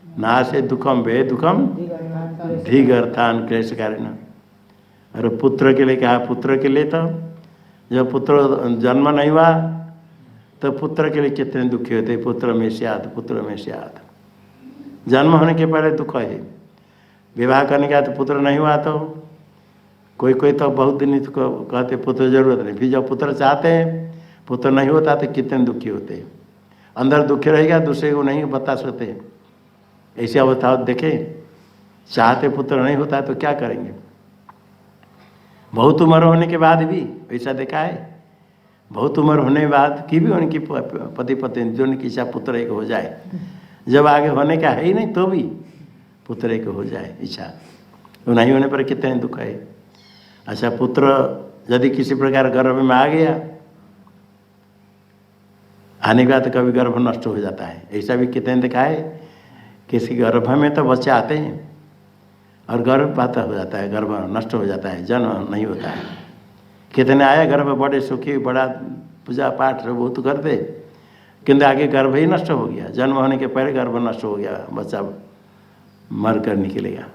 ना से दुखम व्यय दुखम धीगर्थान क्लेशकारिण। और पुत्र के लिए कहा, पुत्र के लिए तो जब पुत्र जन्म नहीं हुआ तो पुत्र के लिए कितने दुखी होते। पुत्र में स्यात्, जन्म होने के पहले दुख है, विवाह करने का तो पुत्र नहीं हुआ तो कोई कोई तो बहुत दिन इसको कहते पुत्र जरूरत नहीं। फिर जब पुत्र चाहते हैं, पुत्र नहीं होता तो कितने दुखी होते हैं। अंदर दुखी रहेगा, दूसरे को नहीं बता सकते। ऐसी अवस्था देखें, चाहते पुत्र नहीं होता तो क्या करेंगे। बहुत उम्र होने के बाद भी ऐसा देखा है, बहुत उम्र होने के बाद की भी उनकी पति पत्नी जो उनकी इच्छा पुत्र एक हो जाए, जब आगे होने का है ही नहीं तो भी पुत्र एक हो जाए इच्छा, तो नहीं होने पर कितने दुख है। अच्छा, पुत्र यदि किसी प्रकार गर्भ में आ आने के बाद कभी गर्भ नष्ट हो जाता है। ऐसा भी कितने देखा है, किसी गर्भ में तो बच्चे आते हैं और गर्भपात हो जाता है, गर्भ नष्ट हो जाता है, जन्म नहीं होता है। कितने आए गर्भ बड़े सुखी, बड़ा पूजा पाठ बहुत करते, किंतु आगे गर्भ ही नष्ट हो गया, जन्म होने के पहले गर्भ नष्ट हो गया, बच्चा मर कर निकलेगा,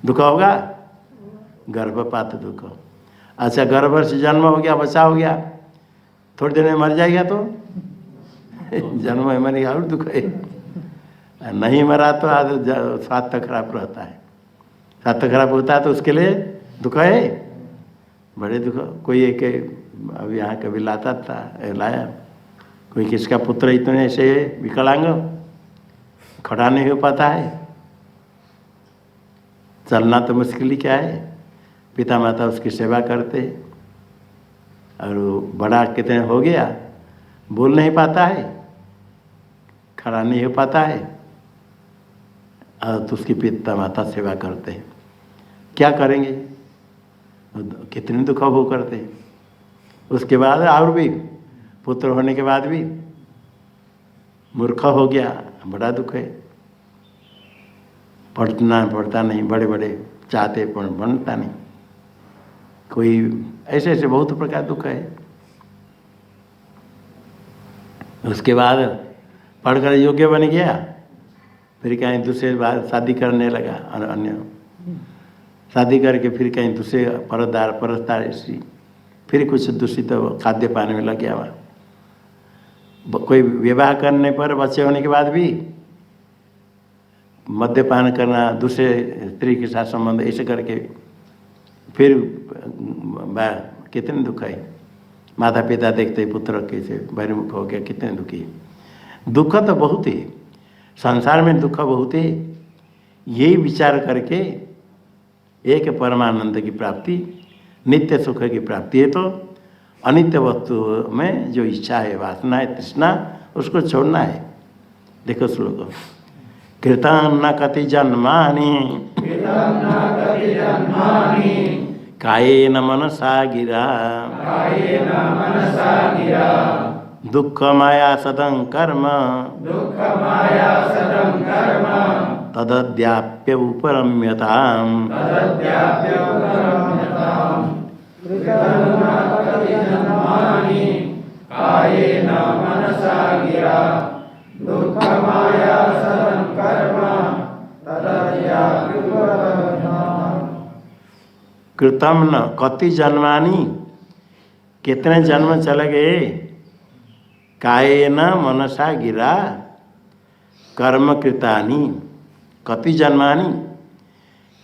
दुख होगा, गर्भपात दुख। अच्छा गर्भ से जन्म हो गया, बच्चा हो गया, थोड़ी देर में मर जाएगा तो जन्म में मरेगा और दुख है, नहीं मरा तो आज स्वास्थ्य खराब रहता है, स्वास्थ्य खराब होता है तो उसके लिए दुख है, बड़े दुख। कोई एक अब यहाँ कभी लाया कोई, किसका पुत्र इतने ऐसे विकलांग, खड़ा नहीं हो पाता है, चलना तो मुश्किल ही क्या है, पिता माता उसकी सेवा करते, और वो बड़ा कितने हो गया, बोल नहीं पाता है, खड़ा नहीं हो पाता है, और तो उसकी पिता माता सेवा करते हैं, क्या करेंगे, कितने दुख भोग करते हैं। उसके बाद और भी पुत्र होने के बाद भी मूर्ख हो गया, बड़ा दुख है, पढ़ता नहीं, बड़े बड़े चाहते पर बनता नहीं, कोई ऐसे ऐसे बहुत प्रकार दुख है। उसके बाद पढ़कर योग्य बन गया, फिर कहीं दूसरे बार शादी करने लगा, अन्य शादी करके फिर कहीं दूसरे परस्तार इसी फिर कुछ दूषित खाद्य पाने में लग गया हुआ। कोई विवाह करने पर बच्चे होने के बाद भी मद्यपान करना, दूसरे स्त्री के साथ संबंध ऐसे करके फिर कितने दुख है। माता पिता देखते पुत्र कैसे बहिर्मुख हो गया, कितने दुखी। दुख तो बहुत है, संसार में दुख बहुत है, यही विचार करके एक परमानंद की प्राप्ति, नित्य सुख की प्राप्ति है। तो अनित्य वस्तु में जो इच्छा है, वासना है, तृष्णा, उसको छोड़ना है। देखो श्लोक, कृतं न कति जन्मानि कायेन मनसा गिरा दुःखमाया सदं कर्म तदद्याप्य उपरम्यताम्। कृतम न कति जन्मानि, कितने जन्म चले गए, कायेन मनसा गिरा कर्म कृतानि, कति जन्मानि,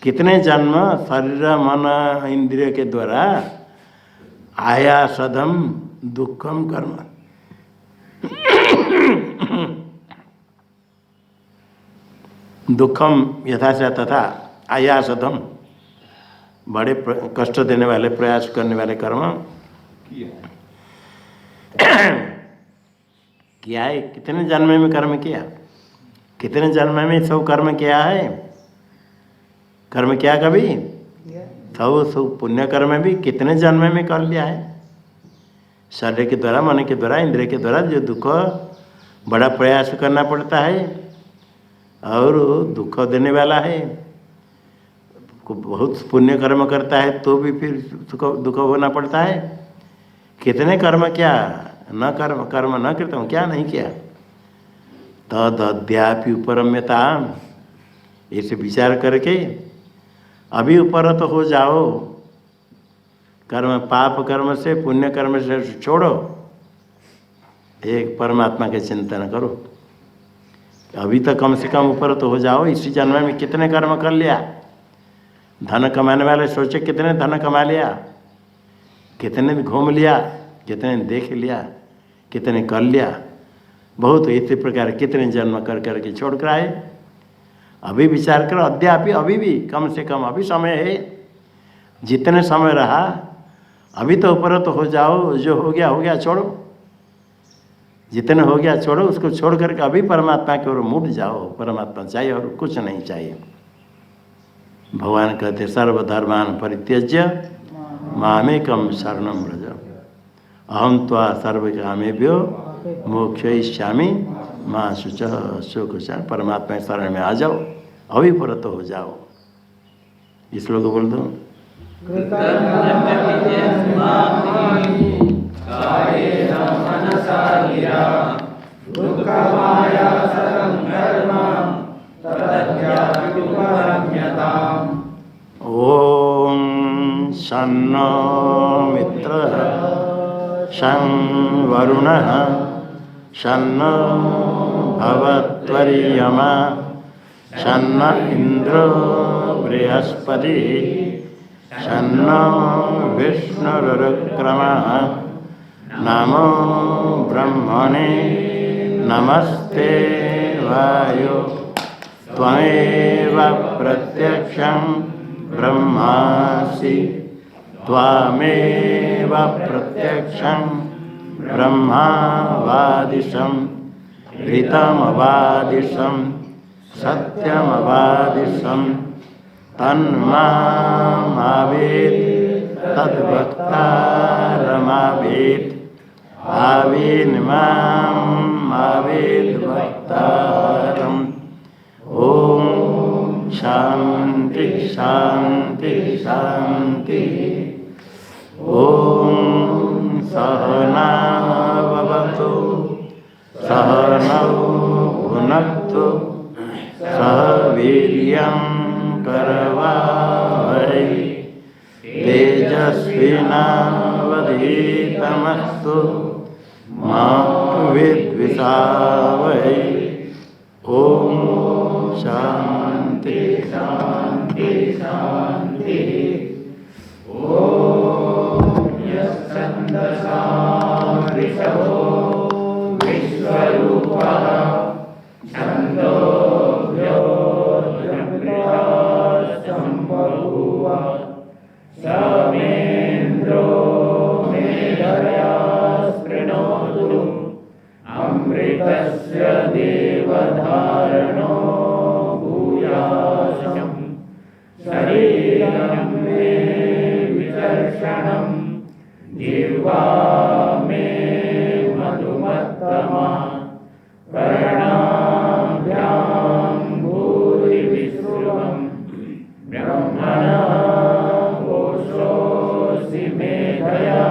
कितने जन्म शरीर मन इंद्रिय के द्वारा आयासदम दुखम कर्म दुखम यथा से तथा आयासदम, बड़े कष्ट देने वाले, प्रयास करने वाले कर्म किया है। कितने जन्म में कर्म किया, कितने जन्म में सब कर्म किया है, कर्म किया कभी सब पुण्य कर्म भी कितने जन्म में कर लिया है। शरीर के द्वारा, मन के द्वारा, इंद्रिय के द्वारा जो दुख, बड़ा प्रयास करना पड़ता है और दुख देने वाला है। बहुत पुण्य कर्म करता है तो भी फिर दुख होना पड़ता है। कितने कर्म क्या, न कर्म न कृतम, क्या नहीं किया। तद अद्यापि उपरम्यता, ऐसे विचार करके अभी ऊपर तो हो जाओ, कर्म पाप कर्म से पुण्य कर्म से छोड़ो, एक परमात्मा के चिंतन करो। अभी तो कम से कम ऊपर तो हो जाओ। इसी जन्म में कितने कर्म कर लिया, धन कमाने वाले सोचे कितने धन कमा लिया, कितने घूम लिया, कितने देख लिया, कितने कर लिया, बहुत इसी प्रकार कितने जन्म कर करके छोड़ कर आए। अभी विचार करो, अद्यापि अभी भी कम से कम अभी समय है, जितने समय रहा अभी तो ऊपर तो हो जाओ। जो हो गया छोड़ो, जितने हो गया छोड़ो, उसको छोड़ करके अभी परमात्मा की ओर मुड़ जाओ। परमात्मा चाहिए और कुछ नहीं चाहिए। भगवान कहते सर्वधर्मान परित्यज्य मामेकम शरणं व्रज अहम त्वा सर्वकामेभ्यो मोक्षयिष्यामि मां शुचः सुख से परमात्मा शरण में आ जाओ, अविफलत हो जाओ। इस श्लोक बोल दो। ओम शन्नो मित्रः शं वरुणः शन्नो भवत्वर्यमा शन्न इन्द्रो बृहस्पतिः शन्नो विष्णुरुक्रमः नमो ब्रह्मणे नमस्ते वायो त्वमेव प्रत्यक्षं ब्रह्मासि त्वमेव प्रत्यक्षं ब्रह्मावादिशं ऋतमवादिशं सत्यमवादिशं तन्मावेत् तद्भक्तारमावेत् आवेन्मावेद् भक्तारम्। ओम शांति शांति शांति। ओम सहनाववतु सहनौ भुनक्तु सह वीर्यं करवावहै तेजस्विनावधीतमस्तु मा विद्विषावहै। ओम शांति शांति शांति। ओम यस्छन्दसां ऋषभो विश्वरूपः छन्दोभ्योऽजमृतास्तं बभूव समेन्द्रो मेधया स्पृणोतु अमृतस्य देवधारणो भूयाशं शरीरं मे विचर्षणं जिह्वा मे मधुमत्तमा कर्णाभ्यां भूरिविश्रुवं ब्रह्मणः कोशोऽसि मेधया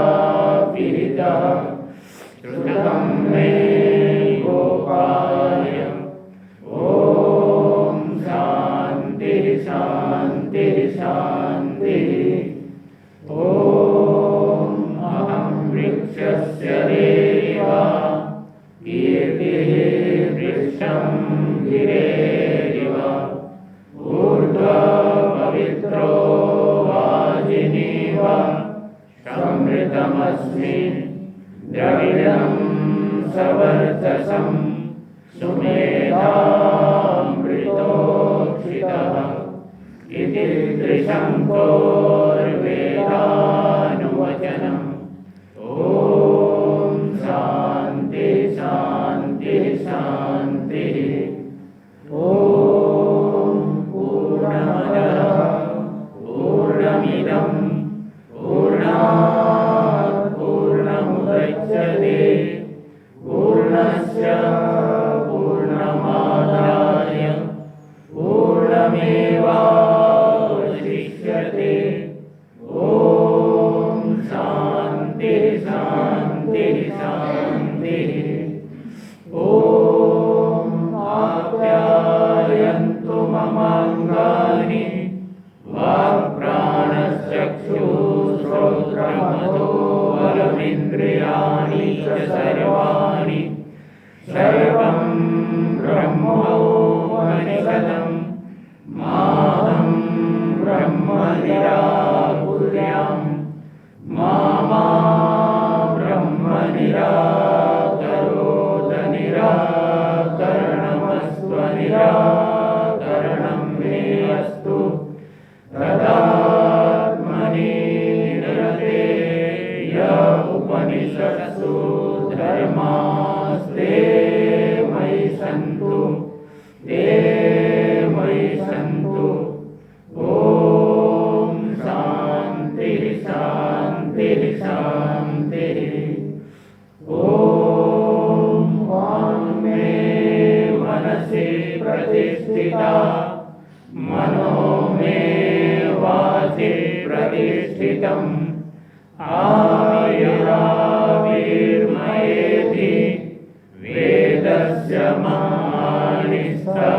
पीतः श्रुतं मे गोपाय। ओम शांति शांति शांति। ओम अहं वृक्षस्य देवा कीर्तिः वृक्षं गिरेरिव ऊर्ध्वपवित्रो वाजिनीव समृतमस्मि द्रविणं सवर्चसं सुमेधामृतोक्षितः इति त्रिशङ्कोर्वेदानुवचनम्। ओम शांति शांति शांति। ओम पूर्णमदः पूर्णमिदं पूर्णात् पूर्णमुदच्यते पूर्णस्य पूर्णमादाय पूर्णमेवावशिष्यते। ओम शांति शांति शांति। ओम आप्यायन्तु ममाङ्गानि वाक्प्राणश्चक्षुश्रोत्रमथो बलमिन्द्रियाणि च सर्वाणि सर्वं ब्रह्मोपनिषदं माहं ब्रह्म निराकुर्यां मा ब्रह्म निराकरोद निराकरणमस्त्वनिराकरणं मे अस्तु तदात्मनि निरते य उपनिषत्सु धर्मास्ते मनो मे वाचि प्रतिष्ठितम् आयुराविर्मयेति वेदस्य मानिस्थः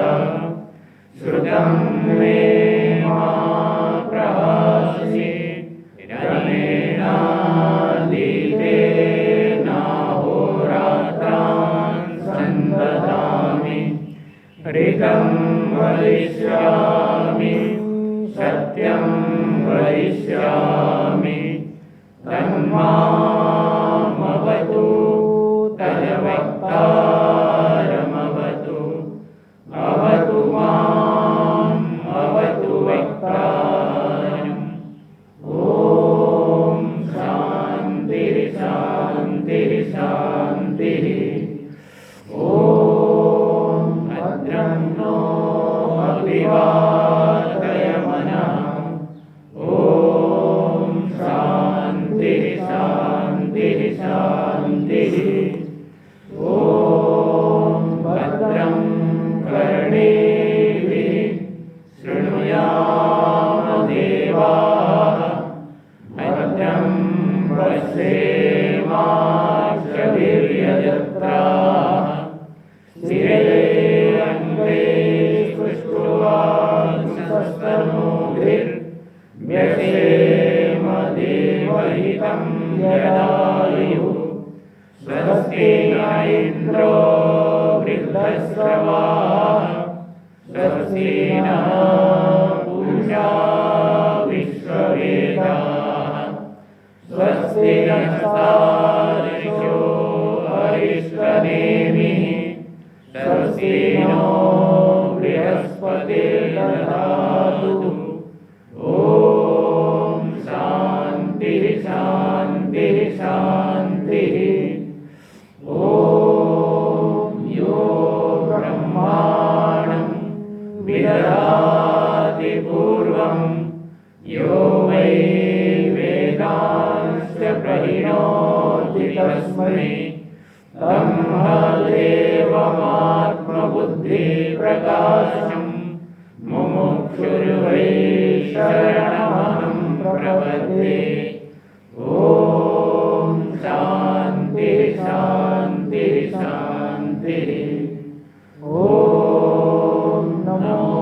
श्रुतं मे मा प्रभासि रमेणादितेनाहोरात्रान् सन्ददामि ऋतं वदिष्यामि सत्यं वदिष्यामि तन्मामवतु तद्वक्तारमवतु अवतु माम् अवतु वक्तारम् ॐ शान्तिः शान्तिः शान्तिः ॐ भद्रं नो अभिवादयमनः ॐ शान्तिः शान्तिः शान्तिः ॐ भद्रं कर्णेभिः शृणुयाम देवाः भद्रं पश्येमाक्षभिर्यजत्राः स्थिरैरङ्गैस्तुष्ट्वांसस्तनूभिर्व्यसेम देवहितं यदायुः स्वस्ति न इन्द्रो वृद्धश्रवाः स्वस्ति नः पूषा विश्ववेदाः स्वस्ति नस्तार्क्ष्यो अरिष्टनेमिः स्वस्ति नो बृहस्पतिर्दधातु ॐ शान्तिः शान्तिः शान्तिः ॐ यो ब्रह्माणं विदधाति पूर्वं यो वै वेदांश्च प्रहिणोति तस्मै ब्रह्मदेवमात्मबुद्धिप्रकाशं मुमुक्षुर्वै शरणमहं प्रपद्ये ॐ शान्तिः शान्तिः शान्तिः ॐ नमो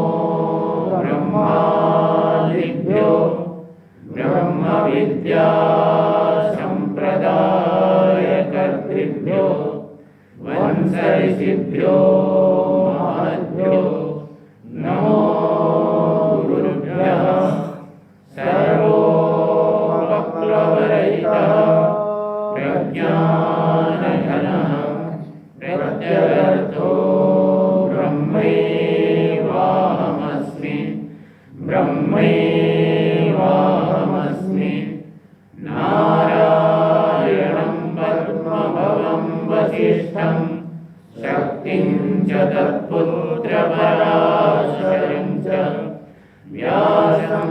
ब्रह्मादिभ्यो ब्रह्मविद्या सम्प्रदायकर्तृभ्यो वंशऋषिभ्यो महद्भ्यो नमो गुरुभ्यः सर्वोपप्लवरहितः प्रज्ञानघनः प्रत्यगर्थो ब्रह्मैवाहमस्मि ब्रह्मैवाहमस्मि नारायणं पद्मभवं वसिष्ठं शक्तिं च तत्पुत्रपराशरं च व्यासं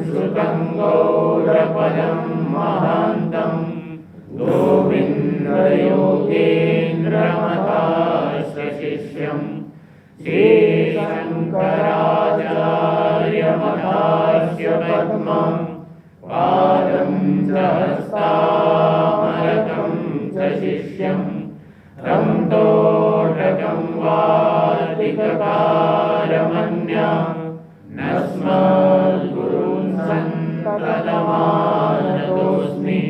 श्रुतं गौडपदं महान्तं गोविन्दयोगेन्द्रमथास्य शिष्यं श्रीशङ्कराचार्यमथास्य पद्मं पादं च हस्तामरकं च शिष्यं तं तोटकं वार्तिककारमन्या नस्मद्गुरून् सन्ततमानतोऽस्मि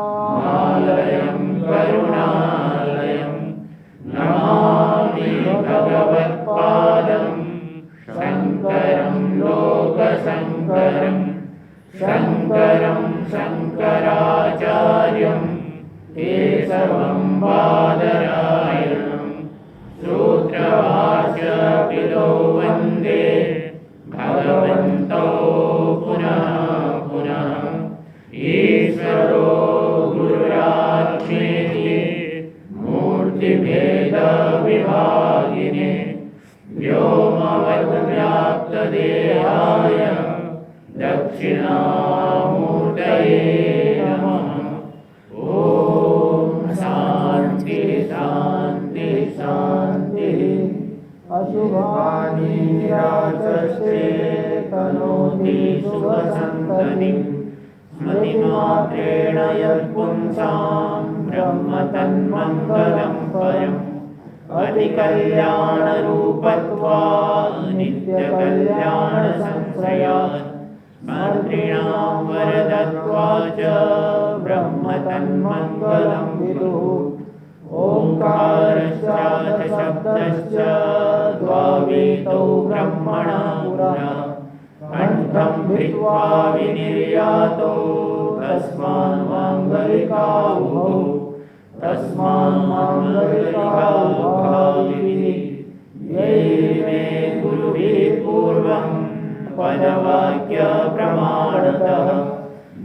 श्रुतिस्मृतिपुराणानामालयं करुणालयं नमामि भगवत्पादं शङ्करं लोकशङ्करं शङ्करं शङ्कराचार्यं केशवं बादरायणं सूत्रभाष्यकृतो वन्दे भगवन्तौ पुनः पुनः ईश्वरो गुरुरात्मेति मूर्तिभेदविभागिने व्योमवद्व्याप्तदेहाय दक्षिणामूर्तये नमः ॐ शान्ति शान्ति शान्ति शान्तिः अशुभानि निराचष्टे तनोति शुभसन्ततिं स्मृतिमात्रेण यत्पुंसां ब्रह्म तन्मङ्गलं परम् अधिकल्याणरूपत्वात् नित्यकल्याणसंश्रयात् मन्त्रिणां वरदत्वात् च ब्रह्म तन्मङ्गलं विदुः ओङ्कारश्चाथ शब्दश्च द्वावीतौ ब्रह्मणा पुरा कण्ठं भित्त्वा विनिर्यातो तस्मान् माङ्गलिकावुः तस्मान् माङ्गलिकावुभाविः यैर्मे गुरुभिः पूर्वं पदवाक्यप्रमाणतः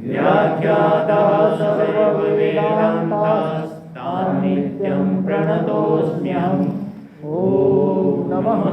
व्याख्यातः सर्ववेदान्तास्तान् नित्यं प्रणतोऽस्म्यहम् ॐ नमः